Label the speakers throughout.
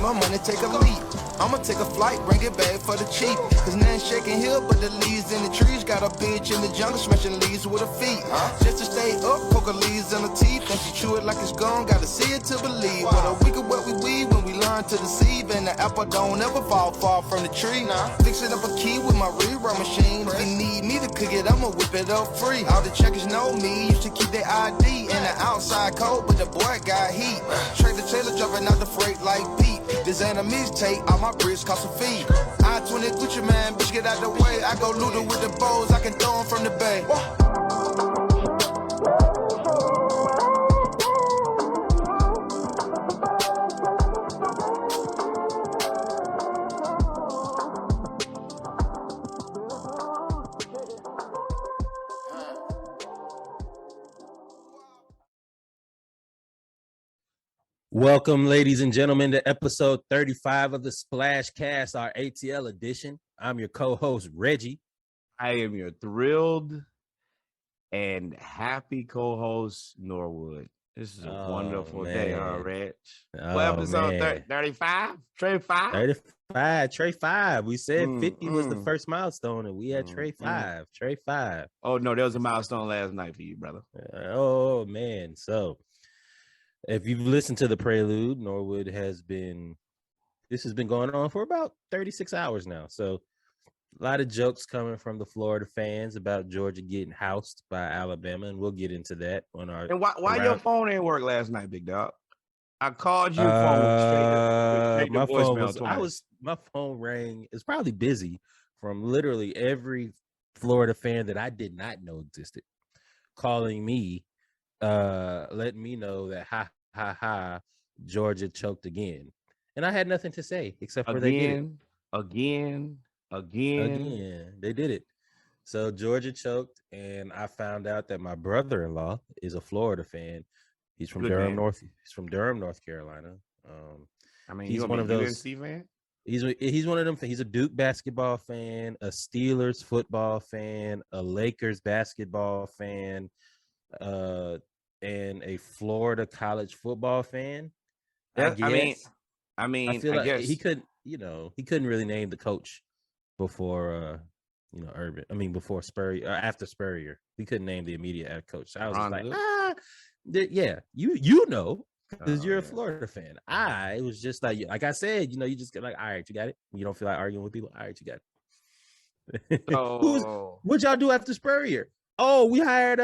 Speaker 1: my money, take a leap. I'ma take a flight, bring it back for the cheap. Cause nothing shaking here but the leaves in the trees. Got a bitch in the jungle smashing leaves with her feet. Just to stay up, poke her leaves in her teeth. And she chew it like it's gone, gotta see it to believe. But a week of what we weave when we learn to deceive. And the apple don't ever fall far from the tree. Fixing up a key with my rerun machine. If you need me to cook it, I'ma whip it up free. All the checkers know me, used to keep their ID in the outside code, but the boy got heat. Trailer Taylor jumping out the freight like Pete. This ain't a mistake, all my bricks cost a fee. I-20 Gucci man, bitch get out the way. I go looter with the bows, I can throw them from the bay.
Speaker 2: Welcome, ladies and gentlemen, to episode 35 of the Splash Cast, our ATL edition. I'm your co-host, Reggie.
Speaker 3: I am your thrilled and happy co-host, Norwood. This is a wonderful day, Reg. What episode 35? Trey 5?
Speaker 2: 35, Trey 5. We said 50 was the first milestone, and we had Trey 5. Trey 5.
Speaker 3: Oh, no, there was a milestone last night for you, brother.
Speaker 2: Oh, man. So, if you've listened to the prelude, Norwood has been going on for about 36 hours now. So a lot of jokes coming from the Florida fans about Georgia getting housed by Alabama, and we'll get into that on our.
Speaker 3: And why your phone didn't work last night, big dog? I called you straight
Speaker 2: my
Speaker 3: to
Speaker 2: phone
Speaker 3: voicemail.
Speaker 2: My phone rang. It's probably busy from literally every Florida fan that I did not know existed calling me. Letting me know that Georgia choked again, and I had nothing to say except for they did it.
Speaker 3: Again.
Speaker 2: They did it. So Georgia choked, and I found out that my brother-in-law is a Florida fan. He's from Durham, North Carolina.
Speaker 3: He's one of those UNC fan.
Speaker 2: He's one of them. He's a Duke basketball fan, a Steelers football fan, a Lakers basketball fan. And a Florida college football fan. I feel like he couldn't really name the coach before Urban. Before Spurrier, after Spurrier, he couldn't name the immediate head coach. So I was just like, you know, because you're a Florida fan. I was just like I said, you just get like, all right, you got it. You don't feel like arguing with people. All right, you got it. What'd y'all do after Spurrier? Oh, we hired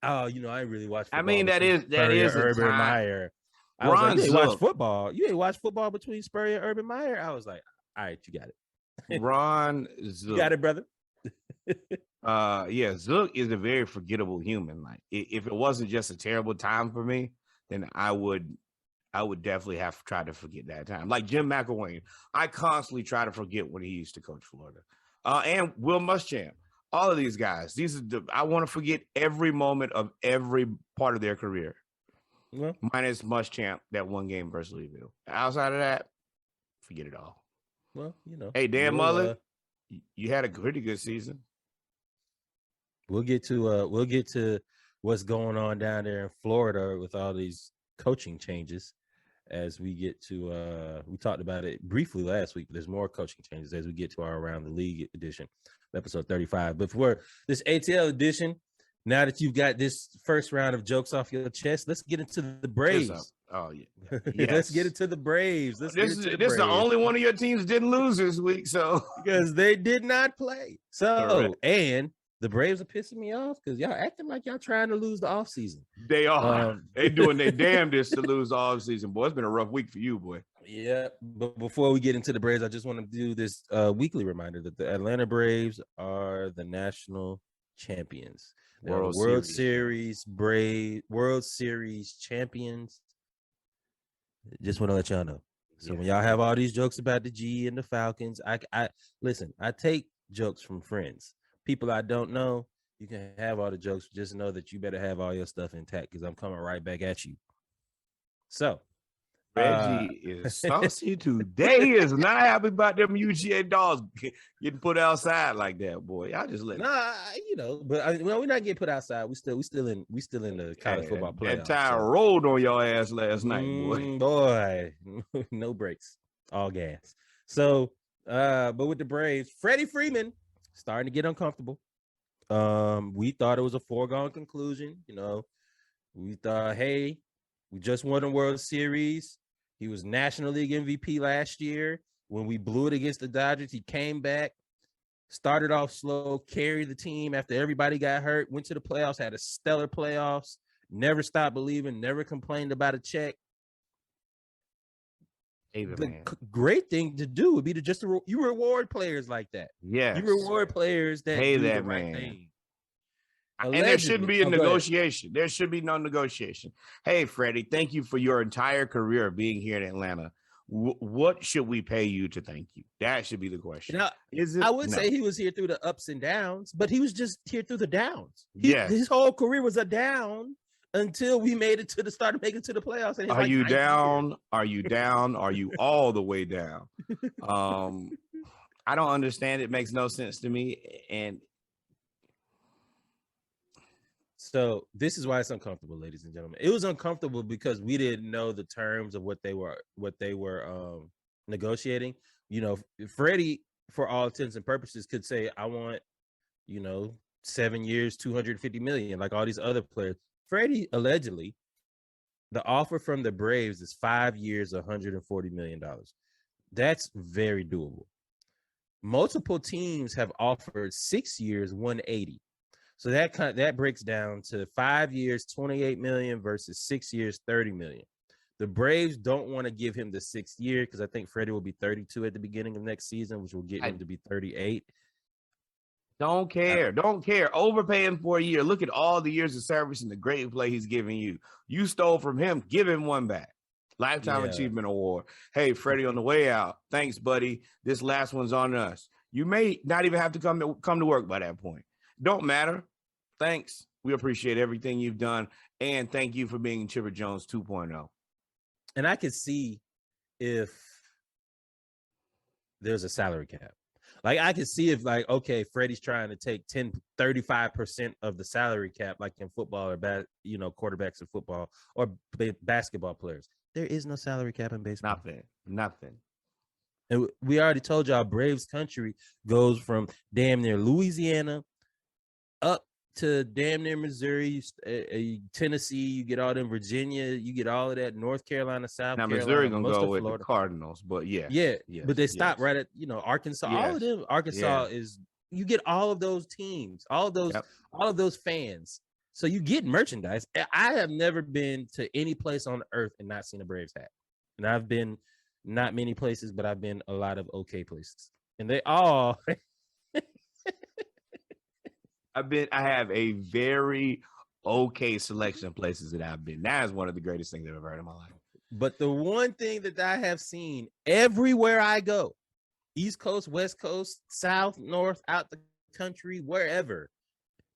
Speaker 2: I didn't really watch football.
Speaker 3: That is
Speaker 2: Urban Meyer. I was like, you ain't watch football. You ain't watch football between Spurrier and Urban Meyer. I was like, all right, you got it.
Speaker 3: Ron Zook.
Speaker 2: You got it, brother.
Speaker 3: Zook is a very forgettable human. Like, if it wasn't just a terrible time for me, then I would definitely have tried to forget that time. Like Jim McElwain, I constantly try to forget when he used to coach Florida. And Will Muschamp. All of these guys, I want to forget every moment of every part of their career. Well, minus Muschamp, that one game versus Louisville. Outside of that, forget it all.
Speaker 2: Well,
Speaker 3: Hey, Dan Mullen, you had a pretty good season.
Speaker 2: We'll get to what's going on down there in Florida with all these coaching changes as we get to we talked about it briefly last week, but there's more coaching changes as we get to our Around the League edition, episode 35. But for this ATL edition, now that you've got this first round of jokes off your chest, let's get into the Braves.
Speaker 3: Oh yeah,
Speaker 2: yes. Let's get into the Braves.
Speaker 3: This is the only one of your teams didn't lose this week, so
Speaker 2: because they did not play. So and the Braves are pissing me off because y'all acting like y'all trying to lose the offseason.
Speaker 3: They are. They doing their damnedest to lose the offseason, boy. It's been a rough week for you, boy.
Speaker 2: Yeah, but before we get into the Braves, I just want to do this weekly reminder that the Atlanta Braves are the national champions. World Series champions. Just want to let y'all know. So when y'all have all these jokes about the G and the Falcons, I listen. I take jokes from friends. People I don't know, you can have all the jokes. Just know that you better have all your stuff intact because I'm coming right back at you. So
Speaker 3: Reggie is saucy today. He is not happy about them UGA dogs getting put outside like that, boy. Y'all just let
Speaker 2: but we're not getting put outside. We still in the college football playoffs.
Speaker 3: That tire rolled on your ass last night, boy.
Speaker 2: Boy, no brakes, all gas. So, but with the Braves, Freddie Freeman starting to get uncomfortable. We thought it was a foregone conclusion. We thought, hey, we just won a World Series. He was National League MVP last year. When we blew it against the Dodgers, he came back, started off slow, carried the team after everybody got hurt, went to the playoffs, had a stellar playoffs, never stopped believing, never complained about a check. Great thing to do would be to you reward players like that.
Speaker 3: Yes.
Speaker 2: You reward players that do the right thing. Allegedly.
Speaker 3: And there shouldn't be a negotiation. There should be no negotiation. Hey, Freddie, thank you for your entire career of being here in Atlanta. What should we pay you to thank you? That should be the question.
Speaker 2: Now, I would say he was here through the ups and downs, but he was just here through the downs. His whole career was a down until we made it started making it to the playoffs. And
Speaker 3: Are you down? Are you down? Are you all the way down? I don't understand. It makes no sense to me. And
Speaker 2: so this is why it's uncomfortable, ladies and gentlemen. It was uncomfortable because we didn't know the terms of what they were negotiating. Freddie, for all intents and purposes, could say, I want, 7 years, $250 million, like all these other players. Freddie, allegedly, the offer from the Braves is 5 years, $140 million. That's very doable. Multiple teams have offered 6 years, $180. So that breaks down to 5 years, $28 million versus 6 years, $30 million. The Braves don't want to give him the 6th year because I think Freddie will be 32 at the beginning of next season, which will get him to be 38.
Speaker 3: Don't care. Overpay him for a year. Look at all the years of service and the great play he's giving you. You stole from him. Give him one back. Lifetime Achievement Award. Hey, Freddie, on the way out. Thanks, buddy. This last one's on us. You may not even have to come to work by that point. Don't matter. Thanks. We appreciate everything you've done. And thank you for being Chipper Jones 2.0.
Speaker 2: And I could see if there's a salary cap. Like, I could see if, like, okay, Freddie's trying to take 35% of the salary cap, like in football or, quarterbacks in football or basketball players. There is no salary cap in baseball.
Speaker 3: Nothing.
Speaker 2: And we already told y'all Braves country goes from damn near Louisiana up to damn near Missouri, Tennessee. You get all them Virginia. You get all of that North Carolina, South Carolina.
Speaker 3: Now Missouri gonna go with the Cardinals, but yeah.
Speaker 2: But they stop right at Arkansas. Yes. All of them. Arkansas is you get all of those teams, all of those fans. So you get merchandise. I have never been to any place on earth and not seen a Braves hat, and I've been not many places, but I've been a lot of okay places, and they all.
Speaker 3: I have a very okay selection of places that I've been. That is one of the greatest things I've ever heard in my life.
Speaker 2: But the one thing that I have seen everywhere I go, East Coast, West Coast, South, North, out the country, wherever,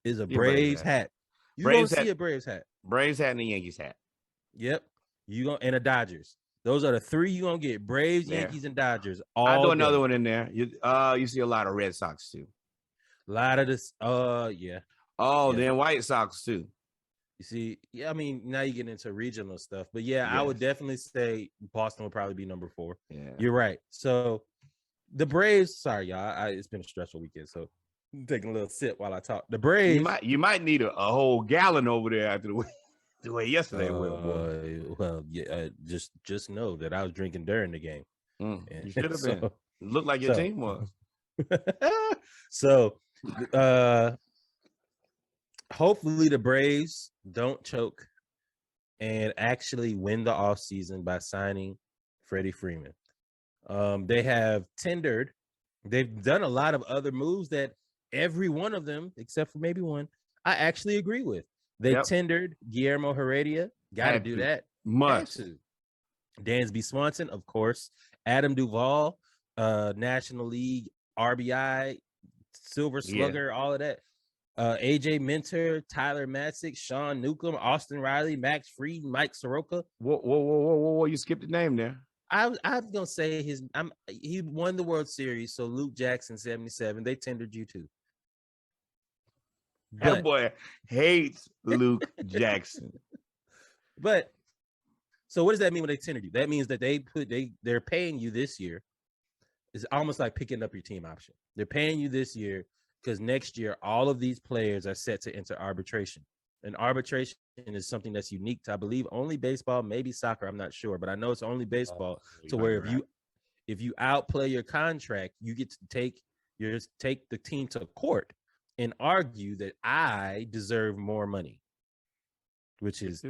Speaker 2: is a Braves hat. You're going to see a Braves hat.
Speaker 3: Braves hat and a Yankees hat.
Speaker 2: Yep. And a Dodgers. Those are the three you're going to get. Braves, Yankees, and Dodgers.
Speaker 3: I'll do another one in there. You see a lot of Red Sox, too.
Speaker 2: A lot of this, yeah.
Speaker 3: Oh, then White Sox too.
Speaker 2: You see, I mean, now you get into regional stuff, but I would definitely say Boston would probably be number 4. Yeah, you're right. So the Braves, sorry, y'all, it's been a stressful weekend, so I'm taking a little sip while I talk. The Braves,
Speaker 3: you might need a whole gallon over there after the way yesterday went.
Speaker 2: Well, just know that I was drinking during the game.
Speaker 3: You should have been. Looked like your team was.
Speaker 2: So. Hopefully the Braves don't choke and actually win the offseason by signing Freddie Freeman. They have tendered. They've done a lot of other moves that every one of them, except for maybe one, I actually agree with. They tendered Guillermo Heredia. Got to do that.
Speaker 3: Must.
Speaker 2: Dansby Swanson, of course. Adam Duvall, National League RBI, Silver Slugger, all of that. AJ Minter, Tyler Matzik, Sean Newcomb, Austin Riley, Max Fried, Mike Soroka.
Speaker 3: Whoa! You skipped the name there.
Speaker 2: I was gonna say he won the World Series, so Luke Jackson 77. They tendered you too.
Speaker 3: That boy hates Luke Jackson.
Speaker 2: But so what does that mean when they tendered you? That means that they're paying you this year. It's almost like picking up your team option. They're paying you this year because next year all of these players are set to enter arbitration. And arbitration is something that's unique to, I believe, only baseball, maybe soccer. I'm not sure, but I know it's only baseball. To where if you outplay your contract, you get to take the team to court and argue that I deserve more money, which is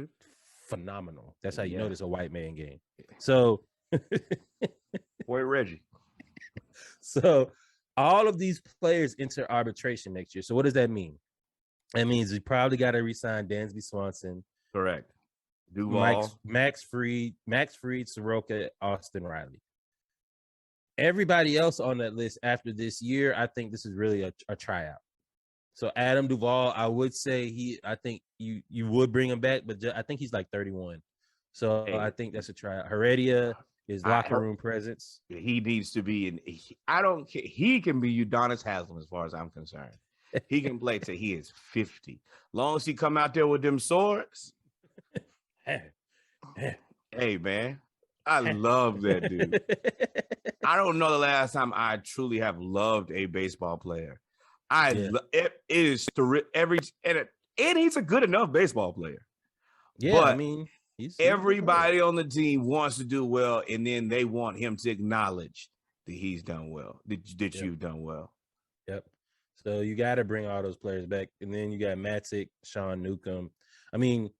Speaker 2: phenomenal. That's how you know it's a white man game. So,
Speaker 3: boy Reggie.
Speaker 2: So all of these players enter arbitration next year. So what does that mean? That means we probably got to re-sign Dansby Swanson.
Speaker 3: Correct. Duvall.
Speaker 2: Max Fried, Soroka, Austin Riley. Everybody else on that list after this year, I think this is really a tryout. So Adam Duvall, I would say I think you would bring him back, but I think he's like 31. So I think that's a tryout. Heredia, his locker room presence.
Speaker 3: He needs to be I don't care. He can be Udonis Haslam as far as I'm concerned. He can play till he is 50. Long as he come out there with them swords. Hey, man. I love that dude. I don't know the last time I truly have loved a baseball player. It is and he's a good enough baseball player.
Speaker 2: Yeah,
Speaker 3: but
Speaker 2: I mean,
Speaker 3: everybody on the team wants to do well, and then they want him to acknowledge that he's done well, that you've done well.
Speaker 2: Yep. So you got to bring all those players back, and then you got Matzik, Sean Newcomb. I mean,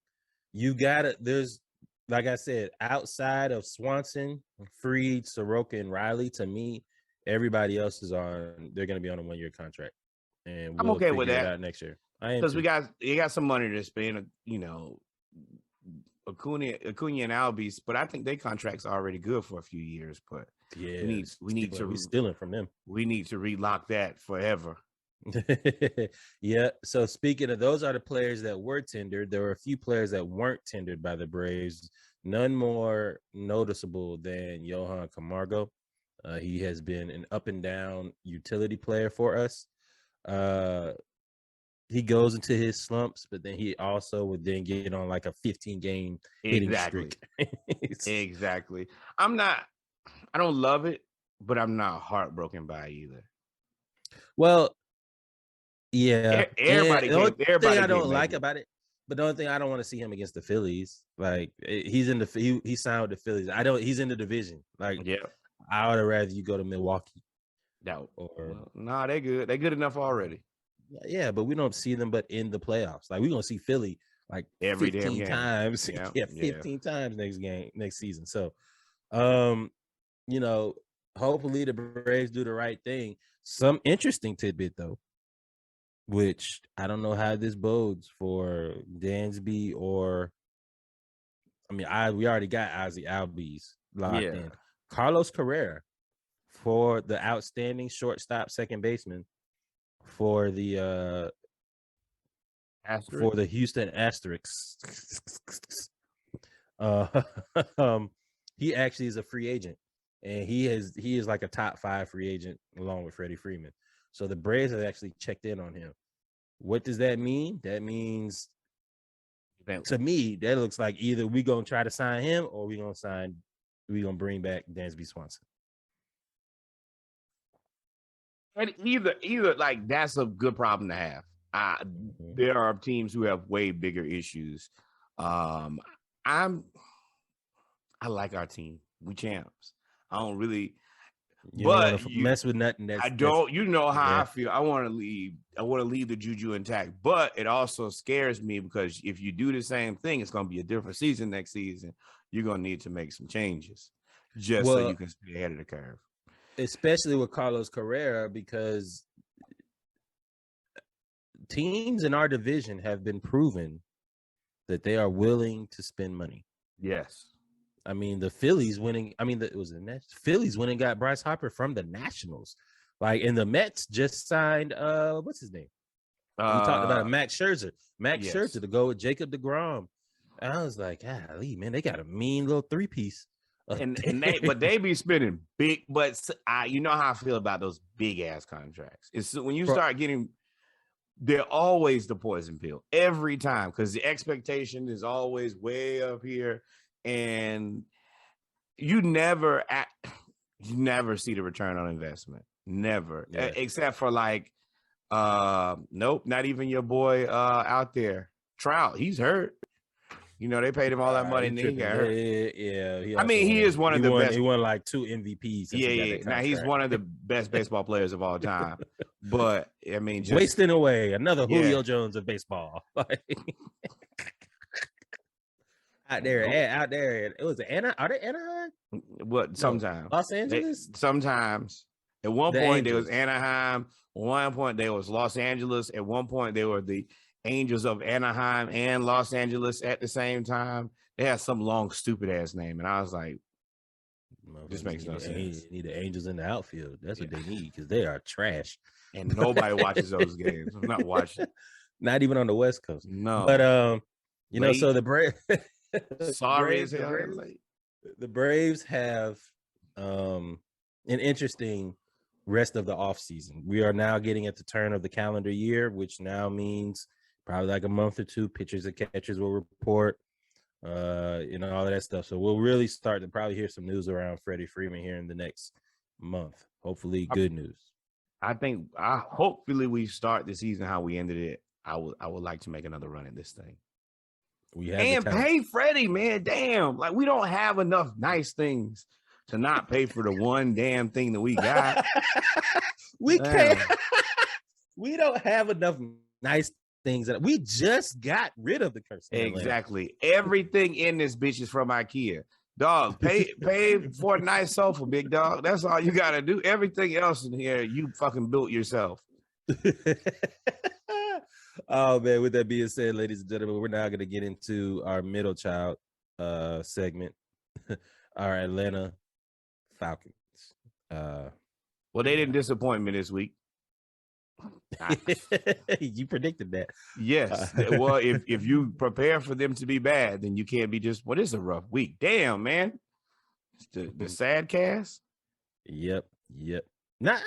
Speaker 2: you got to. There's, like I said, outside of Swanson, Fried, Soroka, and Riley. To me, everybody else is on. They're going to be on a 1-year contract, and
Speaker 3: I'm okay with that
Speaker 2: out next year.
Speaker 3: Because you got some money to spend. You know, Acuna and Albies, but I think their contracts are already good for a few years. But we need to
Speaker 2: stealing from them.
Speaker 3: We need to relock that forever.
Speaker 2: Yeah. So speaking of, those are the players that were tendered. There were a few players that weren't tendered by the Braves. None more noticeable than Johan Camargo. He has been an up and down utility player for us. He goes into his slumps, but then he also would then get on like a 15-game hitting streak.
Speaker 3: Exactly. I don't love it, but I'm not heartbroken by it either.
Speaker 2: Well, yeah.
Speaker 3: Everybody
Speaker 2: I don't like about it, but the only thing I don't want to see him against the Phillies. Like he signed with the Phillies. He's in the division. Like, yeah, I would have rather you go to Milwaukee.
Speaker 3: They good. They good enough already.
Speaker 2: Yeah, but we don't see them but in the playoffs. Like, we're gonna see Philly like every 15 times. Yeah, 15 times next season. So hopefully the Braves do the right thing. Some interesting tidbit though, which I don't know how this bodes for Dansby we already got Ozzie Albies locked in. Carlos Carrera for the outstanding shortstop second baseman for the Houston Asterisks. He actually is a free agent, and he is like a top 5 free agent along with Freddie Freeman. So the Braves have actually checked in on him. What does that mean? That means, to me, that looks like either we gonna try to sign him or we gonna bring back Dansby Swanson.
Speaker 3: And either like, that's a good problem to have. There are teams who have way bigger issues. I like our team. We champs. I don't really.
Speaker 2: Mess with nothing.
Speaker 3: I don't. You know how I feel. I want to leave. I want to leave the juju intact. But it also scares me because if you do the same thing, it's going to be a different season next season. You're going to need to make some changes so you can stay ahead of the curve.
Speaker 2: Especially with Carlos Carrera, because teams in our division have been proven that they are willing to spend money.
Speaker 3: Yes.
Speaker 2: I mean, the Phillies winning. I mean, Phillies winning got Bryce Harper from the Nationals. Like, and the Mets just signed, what's his name? We talked about Max Scherzer. Scherzer to go with Jacob deGrom. And I was like, golly, man, they got a mean little 3-piece.
Speaker 3: And they be spending big, but you know how I feel about those big ass contracts. It's when you start getting, they're always the poison pill every time because the expectation is always way up here, and you never see the return on investment. Never, except for like, nope, not even your boy out there, Trout. He's hurt. You know, they paid him all that money and he got hurt.
Speaker 2: Yeah.
Speaker 3: I mean, he is one of the best.
Speaker 2: He won like 2 MVPs.
Speaker 3: Yeah. Now he's one of the best baseball players of all time. But I mean, just
Speaker 2: wasting away another Julio Jones of baseball. out there. It was Anaheim. Are they Anaheim?
Speaker 3: What? Sometimes
Speaker 2: Los Angeles.
Speaker 3: Sometimes. At one point, there was Anaheim. At one point, there was Los Angeles. At one point, they were the Angels of Anaheim and Los Angeles at the same time. They had some long, stupid ass name, and I was like, "This makes no sense."
Speaker 2: Need the Angels in the outfield. That's what they need because they are trash,
Speaker 3: and nobody watches those games. I'm not watching.
Speaker 2: Not even on the West Coast.
Speaker 3: No,
Speaker 2: but you know, so the Braves.
Speaker 3: Sorry as hell.
Speaker 2: The Braves have an interesting rest of the offseason. We are now getting at the turn of the calendar year, which now means probably like a month or two, pitchers and catchers will report, all of that stuff. So we'll really start to probably hear some news around Freddie Freeman here in the next month. Hopefully good news.
Speaker 3: Hopefully we start the season how we ended it. I would like to make another run at this thing. And pay Freddie, man. Damn. Like, we don't have enough nice things to not pay for the one damn thing that we got.
Speaker 2: We can't. We don't have enough nice things that we just got rid of the curse.
Speaker 3: Exactly. Everything in this bitch is from IKEA. Dog, pay for a nice sofa, big dog. That's all you gotta do. Everything else in here, you fucking built yourself.
Speaker 2: Oh man, with that being said, ladies and gentlemen, we're now going to get into our middle child segment. Our Atlanta Falcons.
Speaker 3: Well, they didn't disappoint me this week.
Speaker 2: You predicted that.
Speaker 3: Yes. Well, if you prepare for them to be bad, then you can't be just, it's a rough week. Damn, man. The sad cast.
Speaker 2: Yep. Nah,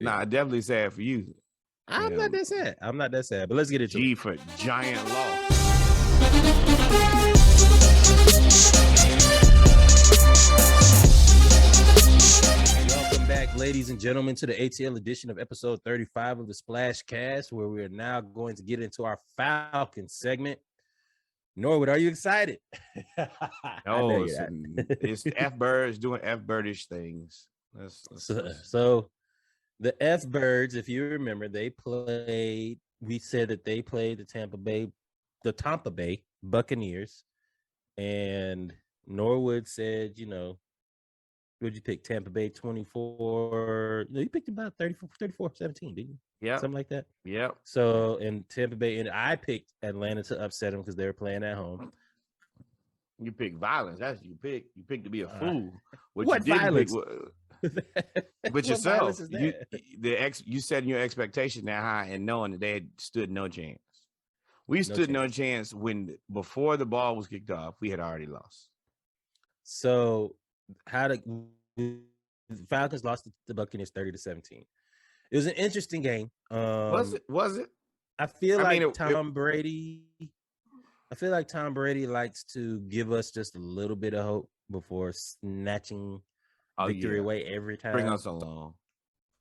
Speaker 3: definitely sad for you.
Speaker 2: I'm not that sad. But let's get into
Speaker 3: it. For giant loss.
Speaker 2: Welcome back, ladies and gentlemen, to the ATL edition of episode 35 of the Splash Cast, where we are now going to get into our Falcons segment. Norwood, are you excited?
Speaker 3: No, it's F-Birds doing F-Birdish things.
Speaker 2: So the F-Birds, if you remember, we said that they played the Tampa Bay Buccaneers, and Norwood said, what'd you pick? Tampa Bay 24. No, you picked about 34-17, didn't you?
Speaker 3: Yeah.
Speaker 2: Something like that.
Speaker 3: Yeah.
Speaker 2: So, and Tampa Bay, and I picked Atlanta to upset them because they were playing at home.
Speaker 3: You picked violence. That's what you picked. You picked to be a fool.
Speaker 2: What you violence?
Speaker 3: But yourself, you setting your expectation that high and knowing that they had stood no chance. We stood no chance when before the ball was kicked off, we had already lost.
Speaker 2: So the Falcons lost to the Buccaneers 30-17. It was an interesting game.
Speaker 3: Was it?
Speaker 2: I feel like Tom Brady likes to give us just a little bit of hope before snatching victory away every time.
Speaker 3: Bring us along.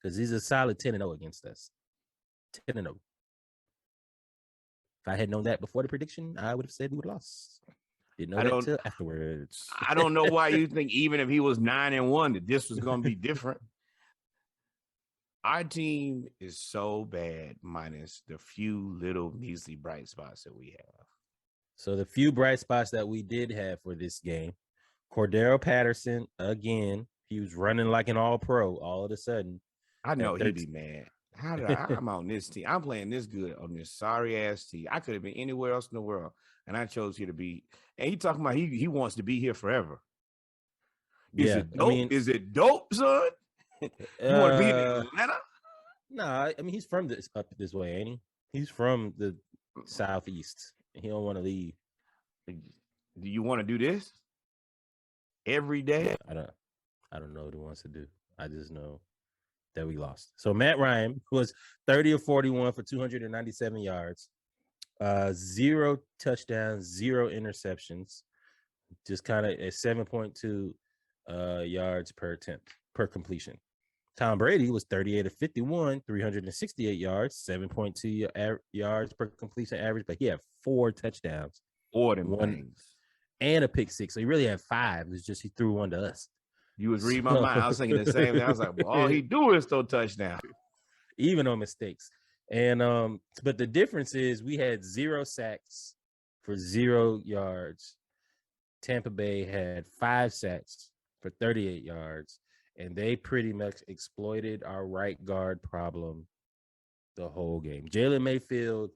Speaker 2: Because he's a solid 10-0 against us. 10-0. If I had known that before the prediction, I would have said we would have lost. Didn't know that until afterwards.
Speaker 3: I don't know why you think even if he was 9-1 that this was going to be different. Our team is so bad minus the few little measly bright spots that we have.
Speaker 2: So the few bright spots that we did have for this game, Cordero Patterson, again, he was running like an all-pro all of a sudden.
Speaker 3: I know he'd be mad. I'm on this team. I'm playing this good on this sorry-ass team. I could have been anywhere else in the world, and I chose here to be. And he talking about he wants to be here forever. Is it dope? Is it dope, son? You want to be in Atlanta?
Speaker 2: No, I mean, he's from up this way, ain't he? He's from the Southeast. He don't want to leave.
Speaker 3: Do you want to do this every day?
Speaker 2: I don't know what he wants to do. I just know that we lost. So Matt Ryan was 30 of 41 for 297 yards, 0 touchdowns, 0 interceptions, just kind of at 7.2 yards per attempt per completion. Tom Brady was 38 of 51, 368 yards, 7.2 yards per completion average, but he had 4 touchdowns.
Speaker 3: 4 them things.
Speaker 2: And a pick 6. So he really had 5. It's just he threw one to us.
Speaker 3: You was reading my mind. I was thinking the same thing. I was like, well, all he do is throw touchdown.
Speaker 2: Even on mistakes. And but the difference is we had 0 sacks for 0 yards. Tampa Bay had 5 sacks for 38 yards. And they pretty much exploited our right guard problem the whole game. Jalen Mayfield,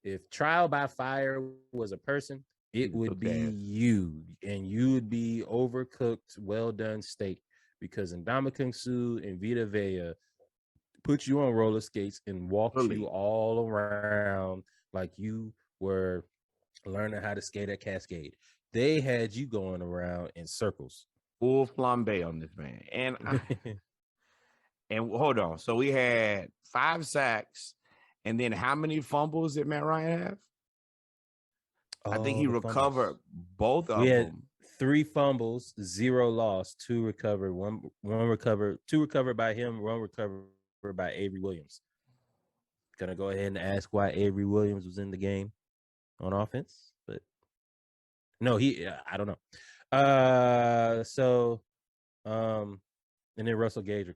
Speaker 2: if trial by fire was a person, it would be you. And you would be overcooked, well-done steak. Because Ndamukong Suh and Vita Vea put you on roller skates and walked you all around like you were learning how to skate at Cascade. They had you going around in circles.
Speaker 3: Full flambe on this man. And and hold on. So we had 5 sacks, and then how many fumbles did Matt Ryan have? I think he recovered both of them.
Speaker 2: 3 fumbles, 0 lost, 2 recovered, one recovered, 2 recovered by him, 1 recovered by Avery Williams. Gonna go ahead and ask why Avery Williams was in the game on offense, but no, I don't know. And then Russell Gage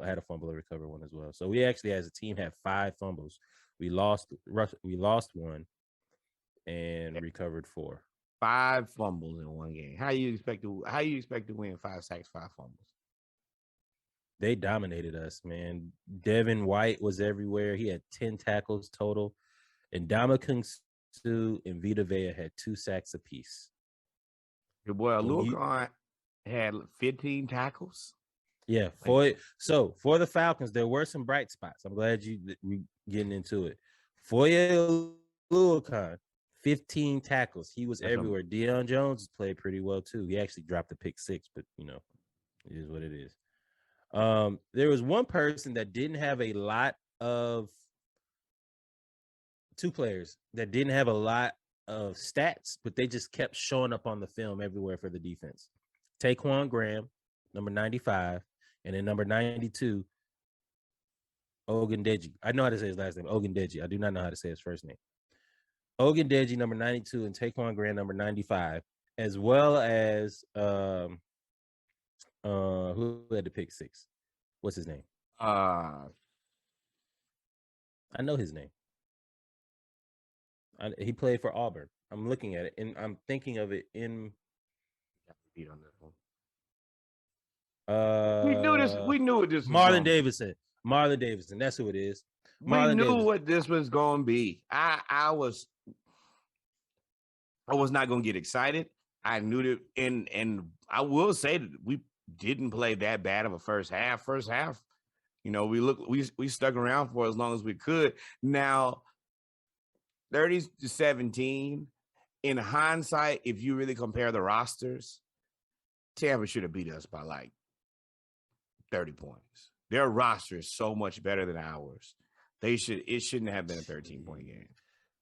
Speaker 2: had a fumble to recover one as well. So we actually, as a team, had 5 fumbles. We lost 1 and recovered 4.
Speaker 3: 5 fumbles in one game. How you expect to win 5 sacks, 5 fumbles?
Speaker 2: They dominated us, man. Devin White was everywhere. He had 10 tackles total. And Ndamukong Suh and Vita Vea had 2 sacks apiece.
Speaker 3: Your boy Lucan had 15 tackles.
Speaker 2: Yeah. For the Falcons, there were some bright spots. I'm glad you getting into it. Foye Lucan, 15 tackles. He was everywhere. Deion Jones played pretty well too. He actually dropped a pick 6, but it is what it is. There was one person that didn't have a lot of 2 players that didn't have a lot of stats, but they just kept showing up on the film everywhere for the defense. Taquan Graham, number 95, and then number 92, Ogundeji. I know how to say his last name, Ogundeji. I do not know how to say his first name. Ogundeji, number 92, and Taquan Graham, number 95, as well as who had the pick 6? What's his name? I know his name. He played for Auburn. I'm looking at it, and I'm thinking of it in.
Speaker 3: Beat on this one. We knew what this was.
Speaker 2: Marlon Davidson. Marlon Davidson. That's who it is.
Speaker 3: We knew what this was going to be. I was not going to get excited. I knew that, and I will say that we didn't play that bad of a first half. First half, we stuck around for as long as we could. Now, 30-17. In hindsight, if you really compare the rosters, Tampa should have beat us by like 30 points. Their roster is so much better than ours. It shouldn't have been a 13-point game.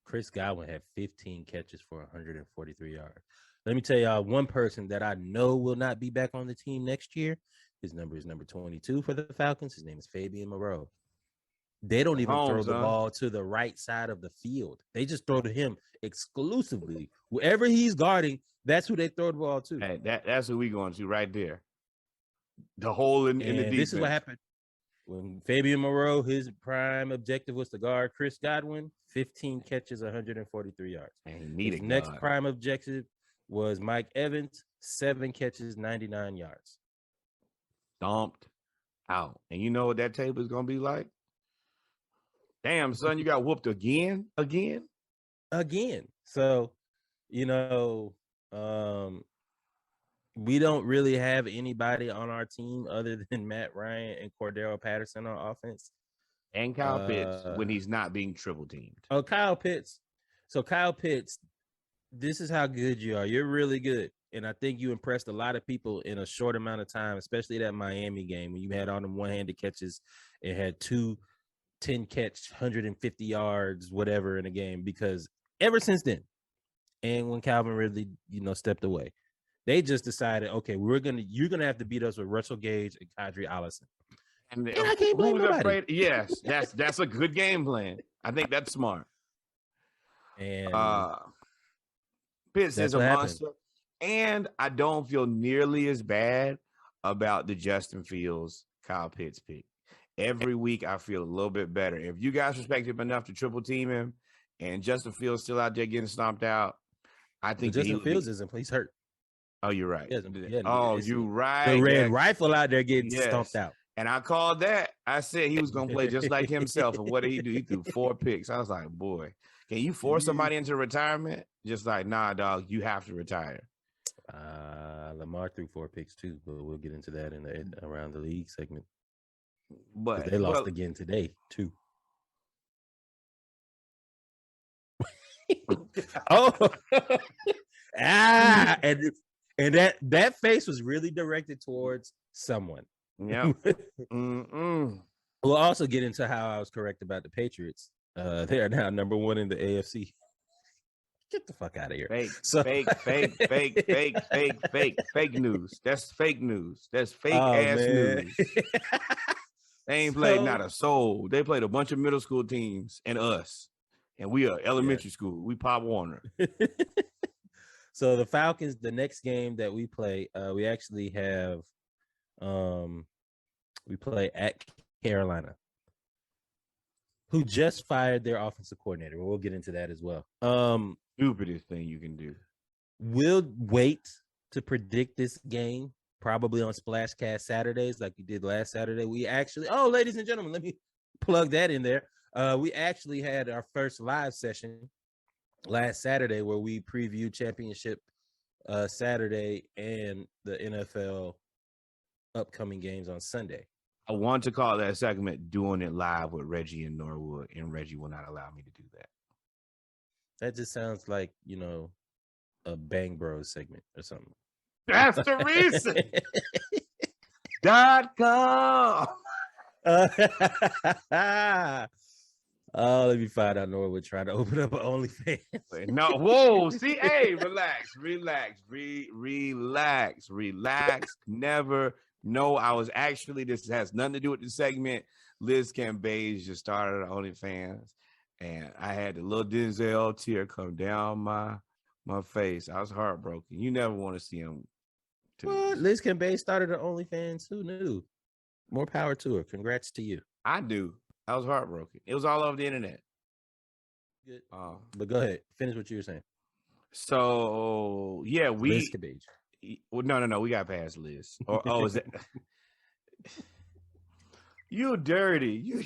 Speaker 2: Chris Godwin had 15 catches for 143 yards. Let me tell y'all one person that I know will not be back on the team next year. His number is number 22 for the Falcons. His name is Fabian Moreau. They don't even throw the ball to the right side of the field. They just throw to him exclusively. Wherever he's guarding, that's who they throw the ball to.
Speaker 3: Hey, that's who we going to right there. The hole in the defense.
Speaker 2: This is what happened. When Fabian Moreau, his prime objective was to guard Chris Godwin, 15 catches, 143 yards.
Speaker 3: And his
Speaker 2: next prime objective was Mike Evans, 7 catches, 99 yards.
Speaker 3: Dumped out. And you know what that tape is going to be like? Damn, son, you got whooped again.
Speaker 2: So, we don't really have anybody on our team other than Matt Ryan and Cordero Patterson on offense.
Speaker 3: And Kyle Pitts when he's not being triple teamed.
Speaker 2: Oh, Kyle Pitts. So Kyle Pitts, this is how good you are. You're really good. And I think you impressed a lot of people in a short amount of time, especially that Miami game when you had all them one-handed catches and had 2 10-catch, 150 yards, whatever in a game. Because ever since then, and when Calvin Ridley, stepped away, they just decided, okay, you're gonna have to beat us with Russell Gage and Kadri Allison.
Speaker 3: And I can't blame nobody. Afraid? Yes, that's a good game plan. I think that's smart.
Speaker 2: And
Speaker 3: Pitts is a monster. And I don't feel nearly as bad about the Justin Fields Kyle Pitts pick. Every week I feel a little bit better. If you guys respect him enough to triple team him, and Justin Fields still out there getting stomped out, I think
Speaker 2: Justin Fields isn't. He's hurt.
Speaker 3: Oh, you're right.
Speaker 2: You're
Speaker 3: right.
Speaker 2: The red rifle out there getting stomped out.
Speaker 3: And I called that. I said he was going to play just like himself. And what did he do? He threw 4 picks. I was like, boy, can you force somebody into retirement? Just like, nah, dog, you have to retire.
Speaker 2: Lamar threw 4 picks too, but we'll get into that in the around the league segment.
Speaker 3: But
Speaker 2: they lost again today too. And that face was really directed towards someone.
Speaker 3: Yeah.
Speaker 2: We'll also get into how I was correct about the Patriots. They are now number 1 in the AFC. Get the fuck out of here.
Speaker 3: Fake news. That's fake news. That's fake ass news. They ain't played not a soul. They played a bunch of middle school teams and us. And we are elementary school. We Pop Warner.
Speaker 2: So the Falcons, the next game that we play, we actually have we play at Carolina, who just fired their offensive coordinator. We'll get into that as well.
Speaker 3: Stupidest thing you can do.
Speaker 2: We'll wait to predict this game probably on Splashcast Saturdays like we did last Saturday. We actually, ladies and gentlemen, let me plug that in there. We actually had our first live session last Saturday where we previewed Championship Saturday and the NFL upcoming games on Sunday.
Speaker 3: I want to call that segment Doing It Live with Reggie and Norwood, and Reggie will not allow me to do that.
Speaker 2: That just sounds like, a Bang Bros segment or something.
Speaker 3: That's the reason. .com.
Speaker 2: Let me find out Norwood trying to open up an OnlyFans.
Speaker 3: No, whoa, see, hey, relax. Never. No, I was actually, this has nothing to do with the segment. Liz Cambage just started OnlyFans, and I had the little Denzel tear come down my face. I was heartbroken. You never want to see him.
Speaker 2: What? Liz Cambage started an OnlyFans. Who knew? More power to her. Congrats to you.
Speaker 3: I do. I was heartbroken. It was all over the internet.
Speaker 2: Good. But go ahead. Finish what you were saying.
Speaker 3: So, yeah,
Speaker 2: Liz Cambage.
Speaker 3: Well, no. We got past Liz. Is that? You dirty. You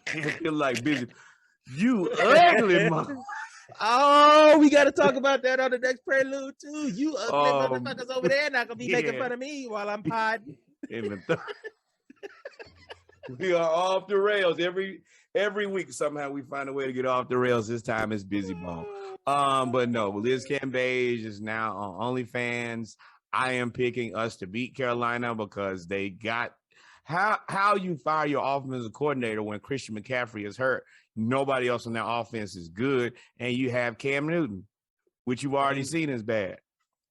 Speaker 3: feel like busy. You ugly, mom.
Speaker 2: Oh, we got to talk about that on the next prelude too. You ugly motherfuckers over there not gonna be making fun of me while I'm podding.
Speaker 3: We are off the rails every week. Somehow we find a way to get off the rails. This time it's Busy Bone. But no, Liz Cambage is now on OnlyFans. I am picking us to beat Carolina because they got how you fire your offensive coordinator when Christian McCaffrey is hurt. Nobody else on that offense is good, and you have Cam Newton, which you've already seen is bad.